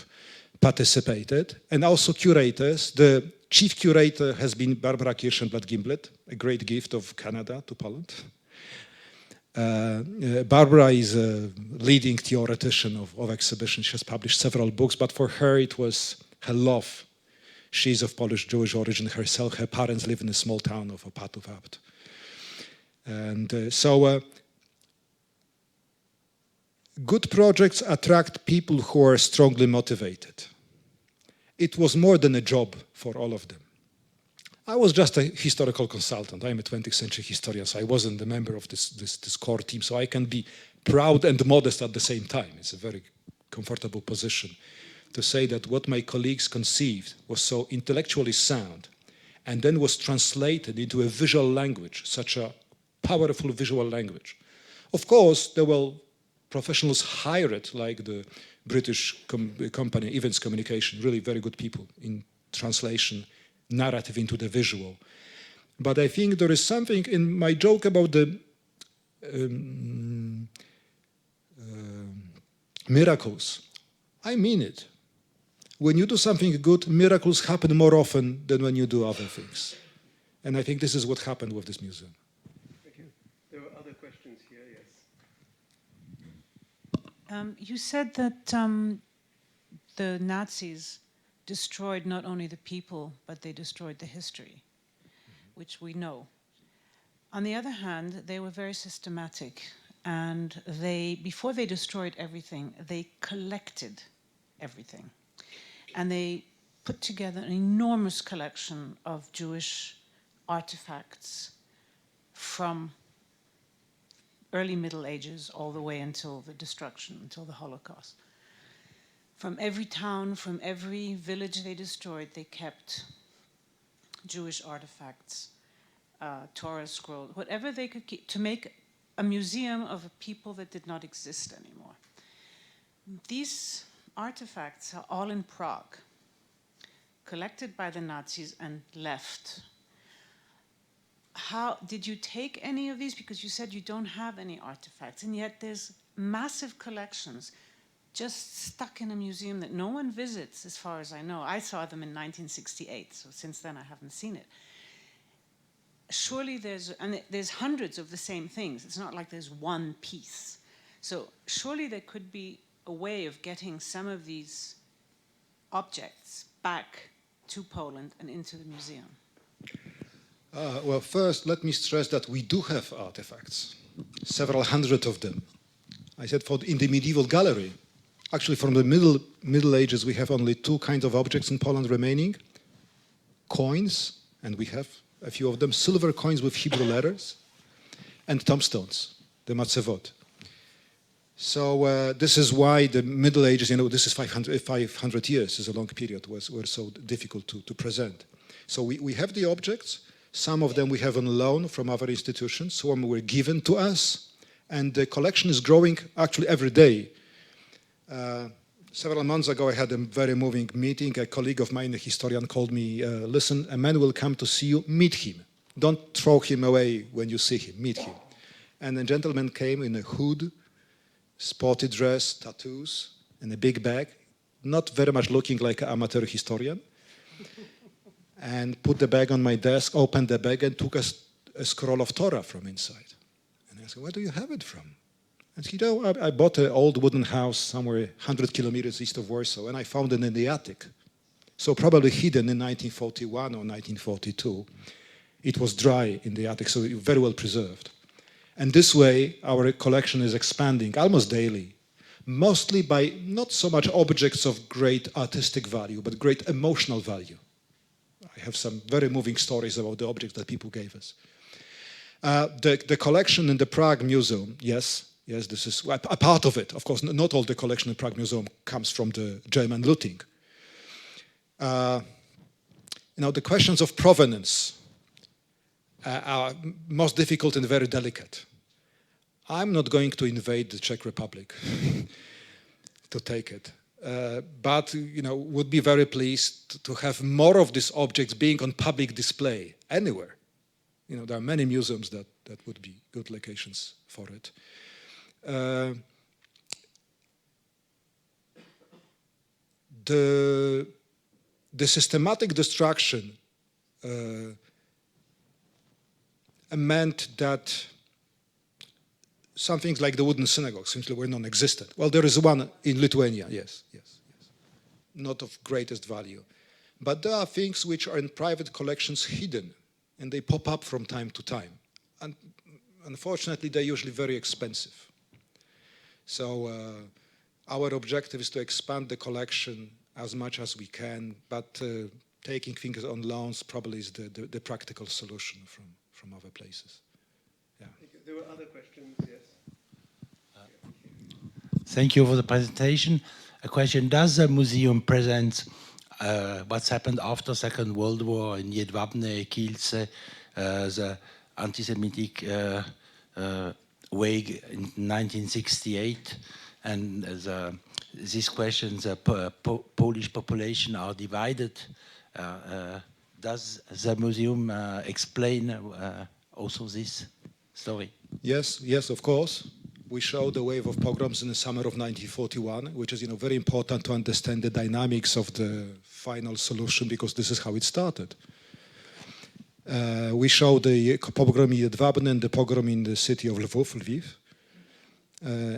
participated, and also curators. The chief curator has been Barbara Kirschenblatt-Gimblet, a great gift of Canada to Poland. Barbara is a leading theoretician of exhibition. She has published several books, but for her it was her love. She's of Polish Jewish origin herself. Her parents live in a small town of Opatów Abt. And good projects attract people who are strongly motivated. It was more than a job for all of them. I was just a historical consultant. I'm a 20th century historian, so I wasn't a member of this core team, so I can be proud and modest at the same time. It's a very comfortable position to say that what my colleagues conceived was so intellectually sound and then was translated into a visual language, such a powerful visual language. Of course, there were professionals hired, like the British company, Events Communication, really very good people in translation, narrative into the visual. But I think there is something in my joke about the miracles. I mean it. When you do something good, miracles happen more often than when you do other things. And I think this is what happened with this museum. Thank you. There were other questions here, yes. You said that the Nazis destroyed not only the people, but they destroyed the history, which we know. On the other hand, they were very systematic, and before they destroyed everything, they collected everything. And they put together an enormous collection of Jewish artifacts from early Middle Ages all the way until the destruction, until the Holocaust. From every town, from every village they destroyed, they kept Jewish artifacts, Torah scrolls, whatever they could keep, to make a museum of a people that did not exist anymore. These artifacts are all in Prague, collected by the Nazis and left. How did you take any of these? Because you said you don't have any artifacts, and yet there's massive collections just stuck in a museum that no one visits, as far as I know. I saw them in 1968, so since then I haven't seen it. Surely there's hundreds of the same things. It's not like there's one piece. So surely there could be a way of getting some of these objects back to Poland and into the museum. Well, first, let me stress that we do have artifacts, several hundred of them. I said in the medieval gallery, actually from the Middle Ages, we have only two kinds of objects in Poland remaining. Coins, and we have a few of them, silver coins with Hebrew letters, and tombstones, the matzevot. So this is why the Middle Ages, this is 500 years, is a long period, were so difficult to present. So we have the objects. Some of them we have on loan from other institutions. Some were given to us. And the collection is growing actually every day. Several months ago, I had a very moving meeting. A colleague of mine, a historian, called me, listen, a man will come to see you, meet him. Don't throw him away when you see him, meet him. And a gentleman came in a hood, spotted dress, tattoos, and a big bag, not very much looking like an amateur historian, and put the bag on my desk, opened the bag, and took a scroll of Torah from inside. And I said, where do you have it from? And he said, I bought an old wooden house somewhere 100 kilometers east of Warsaw, and I found it in the attic. So probably hidden in 1941 or 1942. It was dry in the attic, so very well preserved. And this way, our collection is expanding almost daily, mostly by not so much objects of great artistic value, but great emotional value. I have some very moving stories about the objects that people gave us. The collection in the Prague Museum, yes, this is a part of it. Of course, not all the collection in Prague Museum comes from the German looting. The questions of provenance are most difficult and very delicate. I'm not going to invade the Czech Republic to take it. But would be very pleased to have more of these objects being on public display anywhere. There are many museums that would be good locations for it. The systematic destruction meant that some things like the wooden synagogue simply were non-existent. Well, there is one in Lithuania, yes. Not of greatest value. But there are things which are in private collections hidden, and they pop up from time to time. And unfortunately, they're usually very expensive. So our objective is to expand the collection as much as we can, but taking things on loans probably is the practical solution from other places. Yeah. There were other questions, yes. Thank you for the presentation. A question, does the museum present what's happened after Second World War in Jedwabne, Kielce, the anti-Semitic wave in 1968, and these questions, the Polish population are divided. Does the museum explain also this story? Yes, of course. We show the wave of pogroms in the summer of 1941, which is very important to understand the dynamics of the final solution, because this is how it started. We show the pogrom in Jedwabne and the pogrom in the city of Lviv,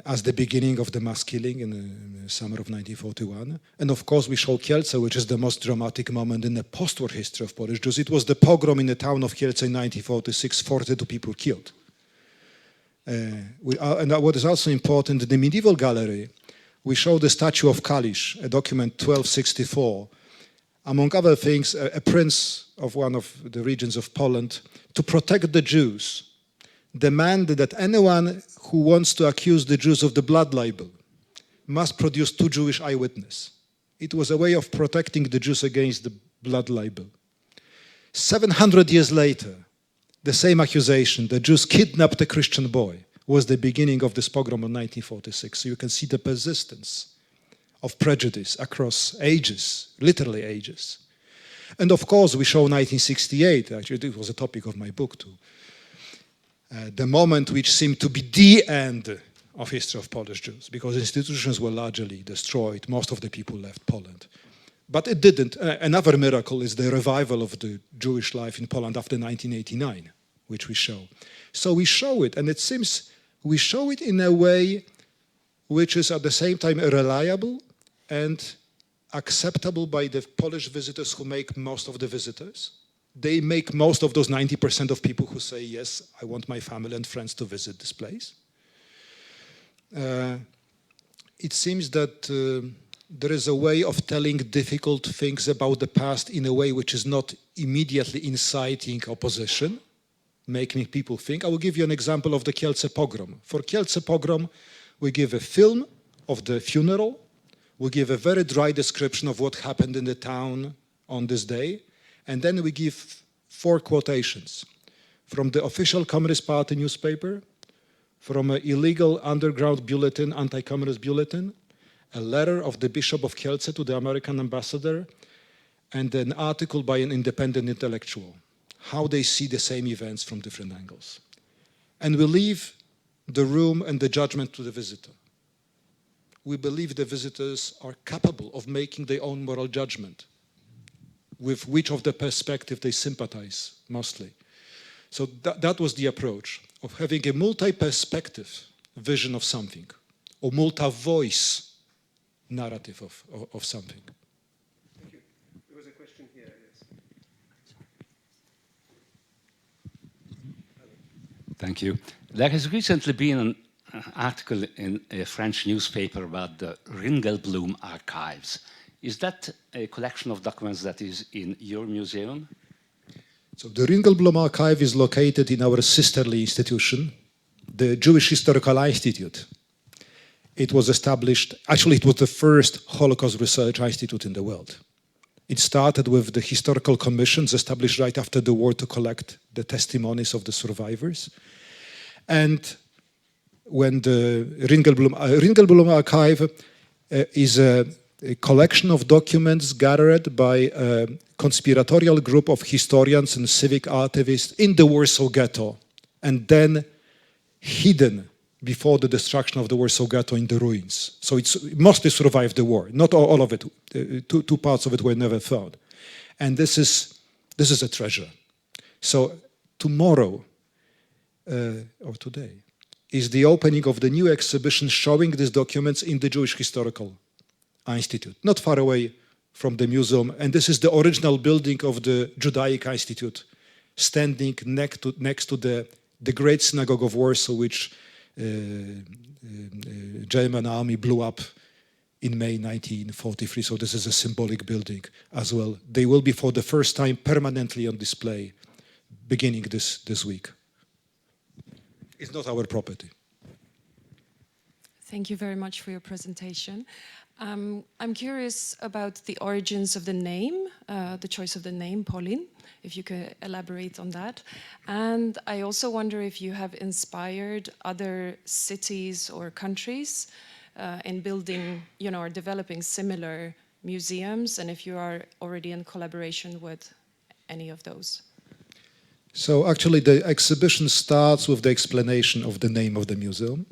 as the beginning of the mass killing in the summer of 1941. And of course we show Kielce, which is the most dramatic moment in the post-war history of Polish Jews. It was the pogrom in the town of Kielce in 1946, 42 people killed. And what is also important, in the medieval gallery, we show the statue of Kalisz, a document 1264. Among other things, a prince of one of the regions of Poland, to protect the Jews, demand that anyone who wants to accuse the Jews of the blood libel must produce 2 Jewish eyewitnesses. It was a way of protecting the Jews against the blood libel. 700 years later, the same accusation, the Jews kidnapped a Christian boy, was the beginning of this pogrom of 1946. So you can see the persistence of prejudice across ages, literally ages. And of course, we show 1968, actually it was a topic of my book too, the moment which seemed to be the end of history of Polish Jews, because institutions were largely destroyed, most of the people left Poland. But it didn't. Another miracle is the revival of the Jewish life in Poland after 1989, which we show. So we show it, and it seems we show it in a way which is at the same time reliable and acceptable by the Polish visitors who make most of the visitors. They make most of those 90% of people who say, yes, I want my family and friends to visit this place. It seems that there is a way of telling difficult things about the past in a way which is not immediately inciting opposition, making people think. I will give you an example of the Kielce pogrom. For Kielce pogrom, we give a film of the funeral. We give a very dry description of what happened in the town on this day. And then we give 4 quotations from the official Communist Party newspaper, from an illegal underground bulletin, anti-communist bulletin, a letter of the Bishop of Kielce to the American ambassador, and an article by an independent intellectual, how they see the same events from different angles. And we leave the room and the judgment to the visitor. We believe the visitors are capable of making their own moral judgment with which of the perspective they sympathize mostly. So that was the approach of having a multi-perspective vision of something, or multi-voice narrative of something. Thank you. There was a question here, yes. Thank you. There has recently been an article in a French newspaper about the Ringelblum Archives. Is that a collection of documents that is in your museum? So the Ringelblum Archive is located in our sisterly institution, the Jewish Historical Institute. It was established, actually it was the first Holocaust research institute in the world. It started with the historical commissions established right after the war to collect the testimonies of the survivors. And when the Ringelblum Archive is a collection of documents gathered by a conspiratorial group of historians and civic activists in the Warsaw Ghetto, and then hidden before the destruction of the Warsaw Ghetto in the ruins. So it mostly survived the war. Not all of it. Two parts of it were never found. And this is a treasure. So tomorrow, or today, is the opening of the new exhibition showing these documents in the Jewish Historical Institute, not far away from the museum. And this is the original building of the Judaic Institute, standing next to the great synagogue of Warsaw, which German army blew up in May 1943. So this is a symbolic building as well. They will be for the first time permanently on display beginning this week. It's not our property. Thank you very much for your presentation. I'm curious about the origins of the name, the choice of the name, Polin, if you could elaborate on that. And I also wonder if you have inspired other cities or countries in building, or developing similar museums, and if you are already in collaboration with any of those. So actually the exhibition starts with the explanation of the name of the museum.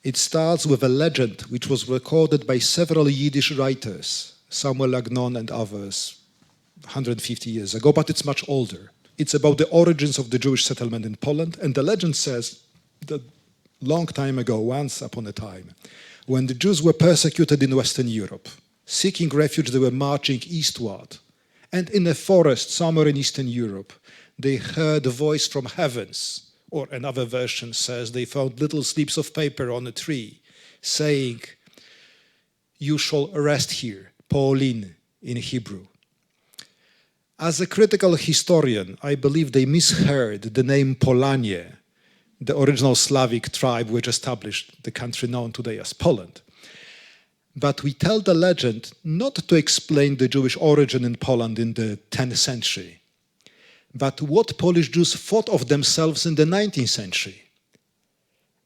It starts with a legend which was recorded by several Yiddish writers, Samuel Agnon and others, 150 years ago, but it's much older. It's about the origins of the Jewish settlement in Poland, and the legend says that long time ago, once upon a time, when the Jews were persecuted in Western Europe, seeking refuge, they were marching eastward, and in a forest somewhere in Eastern Europe, they heard a voice from heavens, or another version says they found little slips of paper on a tree, saying, "You shall rest here," Polin in Hebrew. As a critical historian, I believe they misheard the name Polanie, the original Slavic tribe which established the country known today as Poland. But we tell the legend not to explain the Jewish origin in Poland in the 10th century, but what Polish Jews thought of themselves in the 19th century.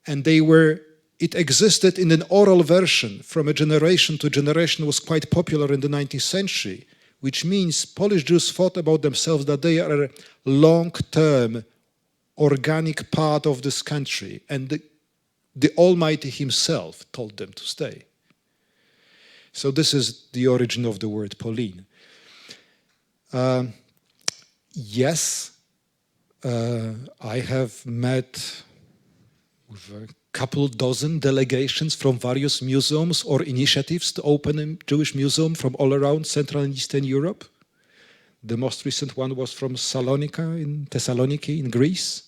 And it existed in an oral version from a generation to generation, was quite popular in the 19th century, which means Polish Jews thought about themselves that they are a long-term, organic part of this country, and the Almighty himself told them to stay. So this is the origin of the word Polin. Yes, I have met with a couple dozen delegations from various museums or initiatives to open a Jewish museum from all around Central and Eastern Europe. The most recent one was from Thessaloniki in Greece.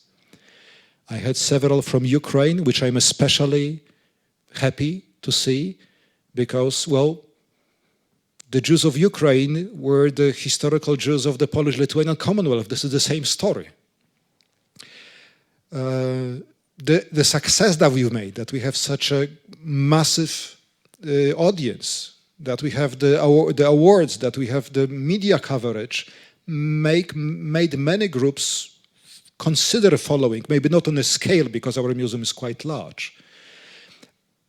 I had several from Ukraine, which I'm especially happy to see because, well, the Jews of Ukraine were the historical Jews of the Polish-Lithuanian Commonwealth. This is the same story. The success that we've made, that we have such a massive audience, that we have the awards, that we have the media coverage, made many groups consider following, maybe not on a scale because our museum is quite large.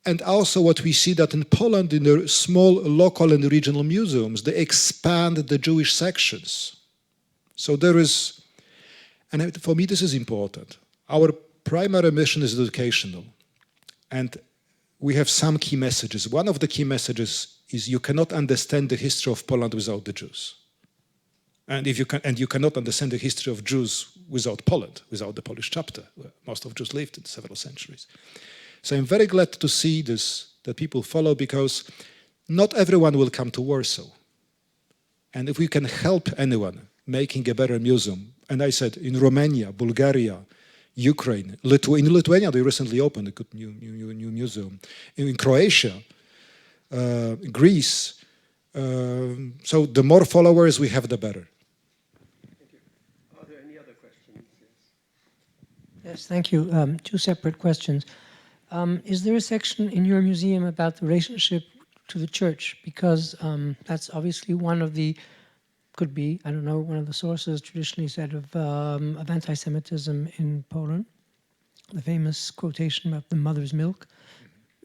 And also what we see that in Poland, in the small local and regional museums, they expand the Jewish sections. So there is, and for me this is important, our primary mission is educational. And we have some key messages. One of the key messages is you cannot understand the history of Poland without the Jews. And you cannot understand the history of Jews without Poland, without the Polish chapter, where most of Jews lived in several centuries. So I'm very glad to see this, that people follow, because not everyone will come to Warsaw. And if we can help anyone making a better museum, and I said in Romania, Bulgaria, Ukraine, in Lithuania they recently opened a good new museum. In Croatia, Greece, so the more followers we have, the better. Thank you. Are there any other questions? Yes, thank you. Two separate questions. Is there a section in your museum about the relationship to the church? Because that's obviously one of the, could be, I don't know, one of the sources traditionally said of anti-Semitism in Poland. The famous quotation about the mother's milk.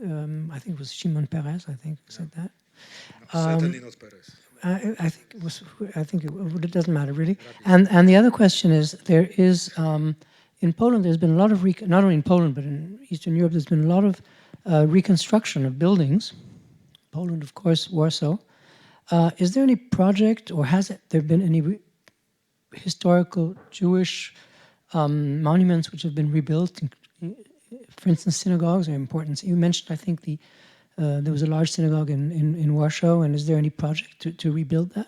I think it was Shimon Peres, I think, said that. Certainly not Peres. I think it was, it doesn't matter really. And the other question is, there is, in Poland, there's been a lot of, not only in Poland, but in Eastern Europe, there's been a lot of reconstruction of buildings. Poland, of course, Warsaw. Is there any project, or has there been any historical Jewish monuments which have been rebuilt? For instance, synagogues are important. You mentioned, I think, there was a large synagogue in Warsaw, and is there any project to rebuild that?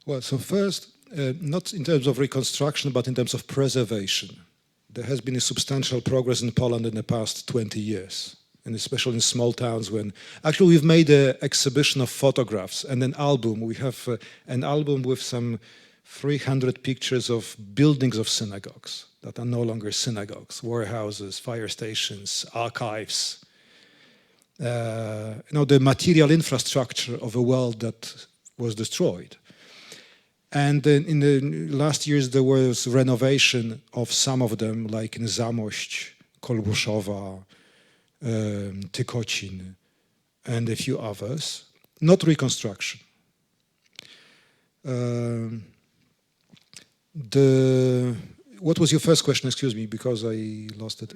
Well, so first, not in terms of reconstruction, but in terms of preservation. There has been a substantial progress in Poland in the past 20 years, and especially in small towns when... Actually, we've made an exhibition of photographs and an album. We have an album with some 300 pictures of buildings of synagogues that are no longer synagogues, warehouses, fire stations, archives. The material infrastructure of a world that was destroyed. And in the last years, there was renovation of some of them, like in Zamość, Kolbuszowa, Tykocin, and a few others. Not reconstruction. What was your first question? Excuse me, because I lost it.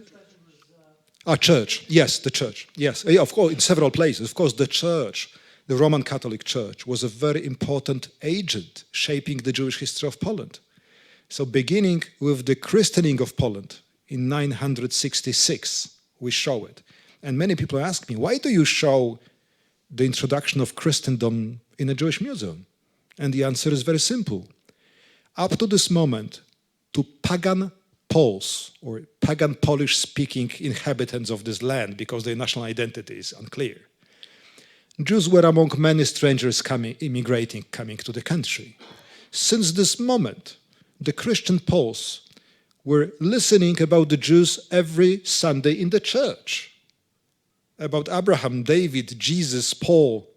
Church. Yes, the church. Yes, of course, in several places. Of course, the church, the Roman Catholic Church, was a very important agent shaping the Jewish history of Poland. So beginning with the christening of Poland in 966, we show it. And many people ask me, why do you show the introduction of Christendom in a Jewish museum? And the answer is very simple. Up to this moment, to pagan Poles or pagan Polish-speaking inhabitants of this land, because their national identity is unclear, Jews were among many strangers immigrating to the country. Since this moment, the Christian Poles were listening about the Jews every Sunday in the church, about Abraham, David, Jesus, Paul.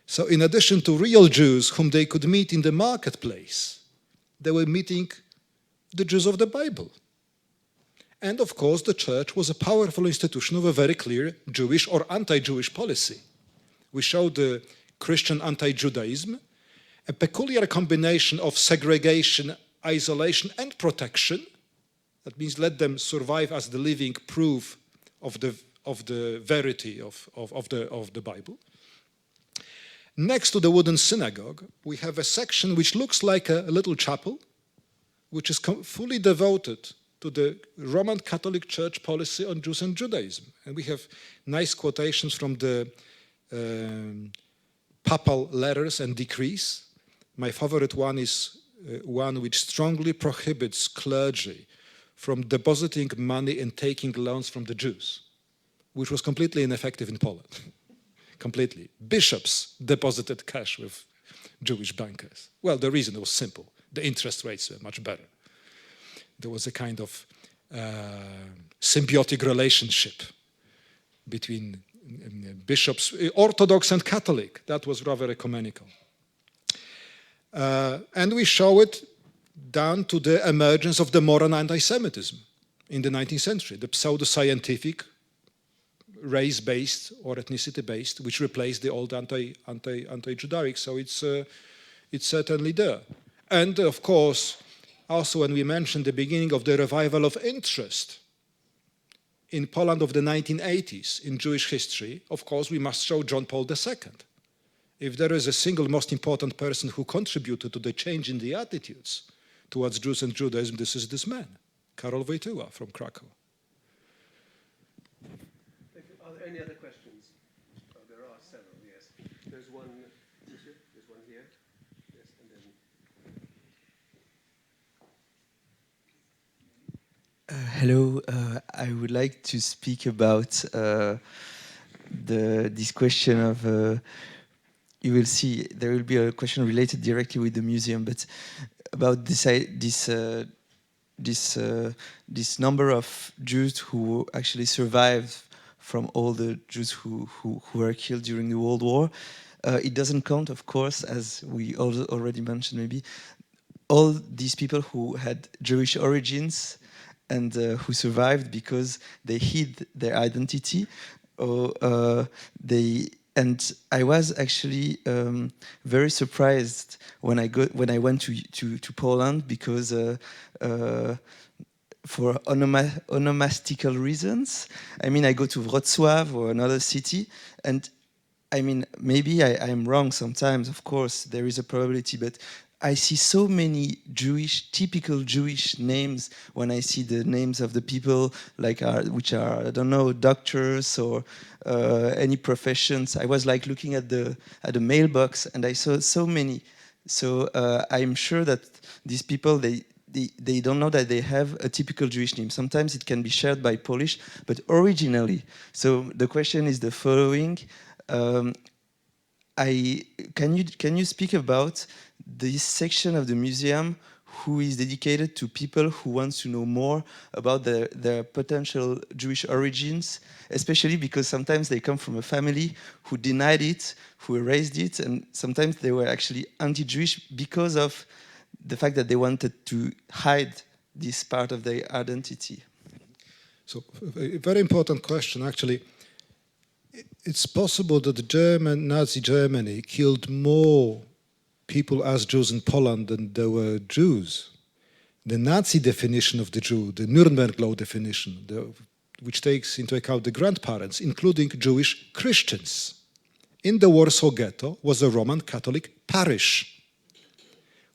So in addition to real Jews whom they could meet in the marketplace, they were meeting the Jews of the Bible. And of course, the church was a powerful institution of a very clear Jewish or anti-Jewish policy. We showed the Christian anti-Judaism, a peculiar combination of segregation, isolation, and protection. That means let them survive as the living proof of the verity of the Bible. Next to the wooden synagogue, we have a section which looks like a little chapel, which is fully devoted to the Roman Catholic Church policy on Jews and Judaism. And we have nice quotations from the papal letters and decrees. My favorite one is one which strongly prohibits clergy from depositing money and taking loans from the Jews, which was completely ineffective in Poland. Completely. Bishops deposited cash with Jewish bankers. Well, the reason was simple. The interest rates were much better. There was a kind of symbiotic relationship between bishops, Orthodox and Catholic. That was rather ecumenical. And we show it down to the emergence of the modern anti-Semitism in the 19th century, the pseudo-scientific, race-based or ethnicity-based, which replaced the old anti-Judaic. So it's certainly there. And of course, also when we mentioned the beginning of the revival of interest in Poland of the 1980s in Jewish history, of course, we must show John Paul II. If there is a single most important person who contributed to the change in the attitudes towards Jews and Judaism, this is this man, Karol Wojtyła from Krakow. Are there any other questions? Oh, there are several, yes. There's one, there's one here. Yes, and then... Hello, I would like to speak about this question of, you will see, there will be a question related directly with the museum, but about this number of Jews who actually survived from all the Jews who were killed during the World War. It doesn't count, of course, as we already mentioned maybe, all these people who had Jewish origins and who survived because they hid their identity, or and I was actually very surprised when I went to Poland, because for onomastical reasons. I mean, I go to Wrocław or another city, and I mean, maybe I'm wrong sometimes, of course, there is a probability, but I see so many typical Jewish names when I see the names of the people, like which are, I don't know, doctors or any professions. I was like looking at the mailbox, and I saw so many. So I'm sure that these people, they don't know that they have a typical Jewish name. Sometimes it can be shared by Polish, but originally. So the question is the following. Can you speak about this section of the museum who is dedicated to people who want to know more about their potential Jewish origins, especially because sometimes they come from a family who denied it, who erased it, and sometimes they were actually anti-Jewish because of the fact that they wanted to hide this part of their identity? So, a very important question, actually. It's possible that Nazi Germany killed more people as Jews in Poland than there were Jews. The Nazi definition of the Jew, the Nuremberg Law definition, which takes into account the grandparents, including Jewish Christians, in the Warsaw Ghetto was a Roman Catholic parish,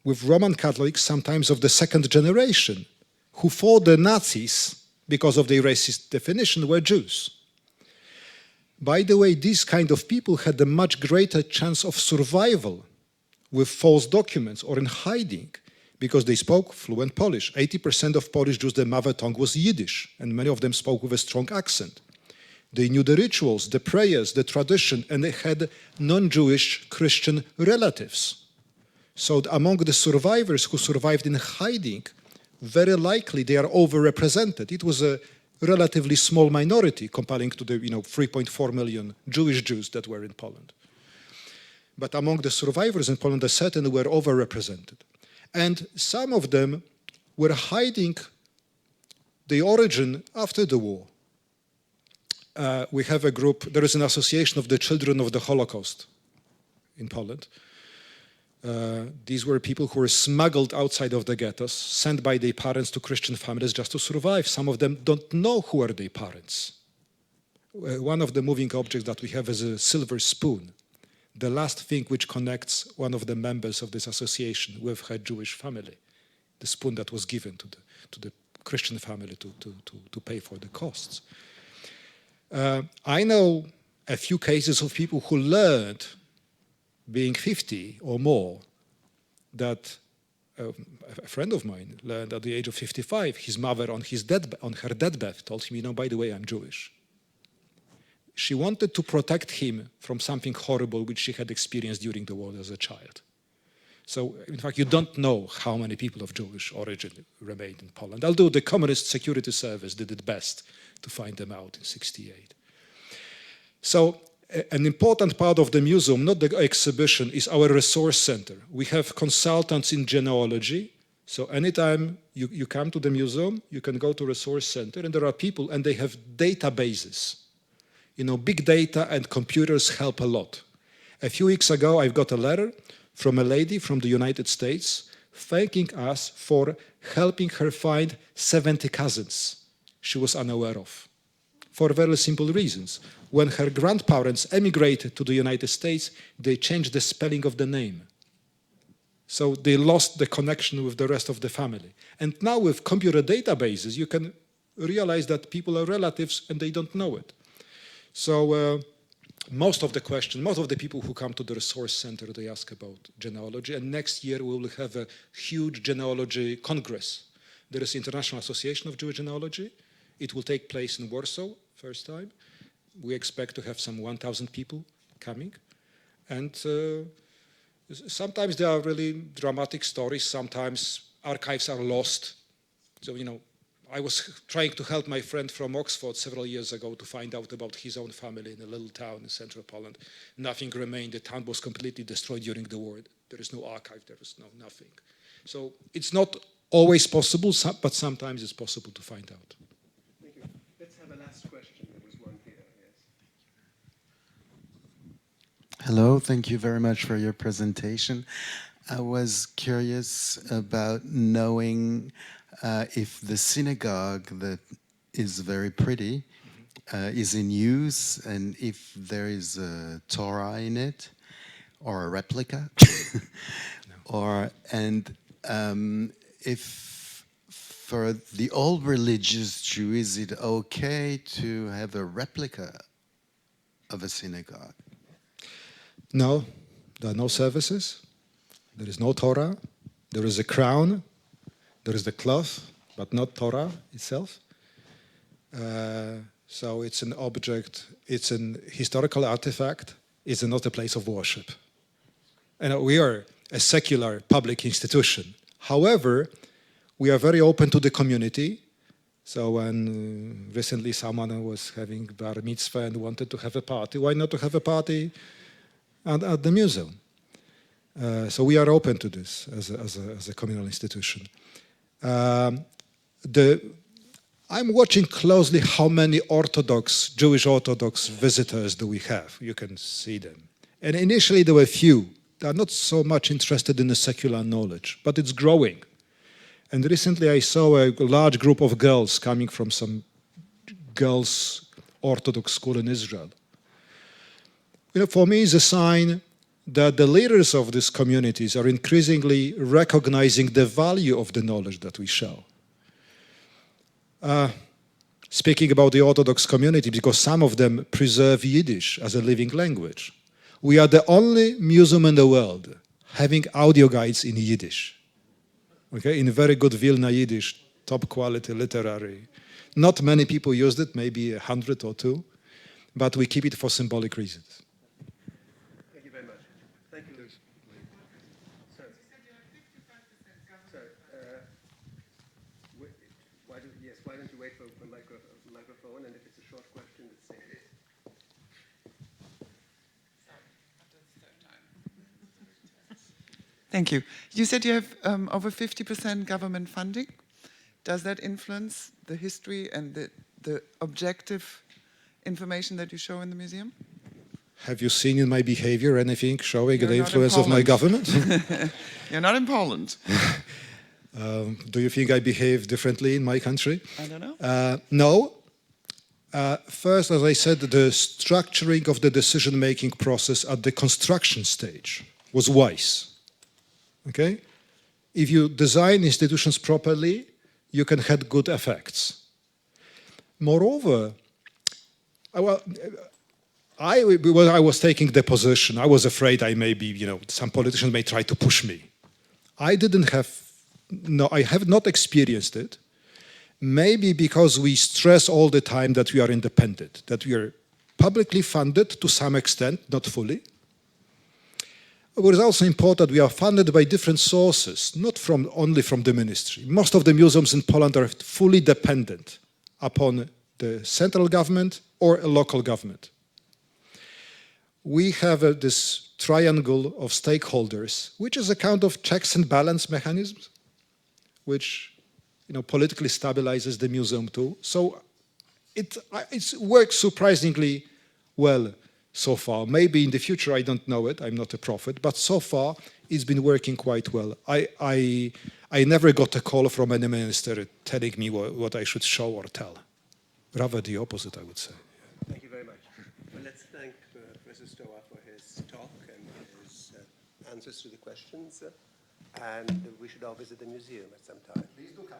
with Roman Catholics, sometimes of the second generation, who fought the Nazis because of their racist definition, were Jews. By the way, these kind of people had a much greater chance of survival with false documents or in hiding, because they spoke fluent Polish. 80% of Polish Jews, their mother tongue was Yiddish, and many of them spoke with a strong accent. They knew the rituals, the prayers, the tradition, and they had non-Jewish Christian relatives. So among the survivors who survived in hiding very likely they are overrepresented. It was a relatively small minority comparing to the 3.4 million Jewish Jews that were in Poland. But among the survivors in Poland, certainly were overrepresented. And some of them were hiding the origin after the war. We have a group, there is an association of the children of the Holocaust in Poland. These were people who were smuggled outside of the ghettos, sent by their parents to Christian families just to survive. Some of them don't know who are their parents. One of the moving objects that we have is a silver spoon, the last thing which connects one of the members of this association with her Jewish family, the spoon that was given to the Christian family to pay for the costs. I know a few cases of people who learned, being 50 or more, that a friend of mine learned at the age of 55, his mother on her deathbed told him, by the way, I'm Jewish. She wanted to protect him from something horrible which she had experienced during the war as a child. So, in fact, you don't know how many people of Jewish origin remained in Poland, although the Communist Security Service did its best to find them out in '68. So, an important part of the museum, not the exhibition, is our resource center. We have consultants in genealogy. So anytime you come to the museum, you can go to resource center, and there are people, and they have databases. Big data and computers help a lot. A few weeks ago, I got a letter from a lady from the United States thanking us for helping her find 70 cousins she was unaware of, for very simple reasons. When her grandparents emigrated to the United States, they changed the spelling of the name. So they lost the connection with the rest of the family. And now with computer databases, you can realize that people are relatives and they don't know it. So most of the people who come to the resource center, they ask about genealogy. And next year we will have a huge genealogy congress. There is International Association of Jewish Genealogy. It will take place in Warsaw, first time. We expect to have some 1,000 people coming. And sometimes there are really dramatic stories. Sometimes archives are lost. So, I was trying to help my friend from Oxford several years ago to find out about his own family in a little town in central Poland. Nothing remained. The town was completely destroyed during the war. There is no archive. There is nothing. So it's not always possible, but sometimes it's possible to find out. Thank you. Let's have a last question. There was one here. Yes. Hello. Thank you very much for your presentation. I was curious about knowing if the synagogue that is very pretty is in use, and if there is a Torah in it, or a replica, if for the old religious Jew, is it okay to have a replica of a synagogue? No, there are no services. There is no Torah. There is a crown. There is the cloth, but not Torah itself. So it's an object, it's an historical artifact, it's not a place of worship. And we are a secular public institution. However, we are very open to the community. So when recently someone was having bar mitzvah and wanted to have a party, why not to have a party at the museum? So we are open to this as a communal institution. I'm watching closely how many Jewish Orthodox visitors do we have. You can see them. And initially there were few. They are not so much interested in the secular knowledge, but it's growing. And recently I saw a large group of girls coming from some girls' Orthodox school in Israel. For me, it's a sign that the leaders of these communities are increasingly recognizing the value of the knowledge that we show. Speaking about the Orthodox community, because some of them preserve Yiddish as a living language. We are the only museum in the world having audio guides in Yiddish. Okay, in very good Vilna Yiddish, top quality literary. Not many people used it, maybe 100 or 2, but we keep it for symbolic reasons. Thank you very much. Thank you, Luis. Thank you. You said you have over 50% government funding. Does that influence the history and the objective information that you show in the museum? Have you seen in my behavior anything showing You're the influence of my government? You're not in Poland. Do you think I behave differently in my country? I don't know. No. First, as I said, the structuring of the decision-making process at the construction stage was wise. Okay? If you design institutions properly, you can have good effects. Moreover, when I was taking the position, I was afraid I may be, some politicians may try to push me. I have not experienced it. Maybe because we stress all the time that we are independent, that we are publicly funded to some extent, not fully. What is also important, we are funded by different sources, not only from the ministry. Most of the museums in Poland are fully dependent upon the central government or a local government. We have this triangle of stakeholders, which is a kind of checks and balance mechanisms, which politically stabilizes the museum too. So it works surprisingly well so far. Maybe in the future, I don't know it, I'm not a prophet, but so far it's been working quite well. I never got a call from any minister telling me what I should show or tell. Rather the opposite, I would say. Thank you very much. Well, let's thank Professor Stola for his talk and his answers to the questions. And we should all visit the museum at some time. Please do come.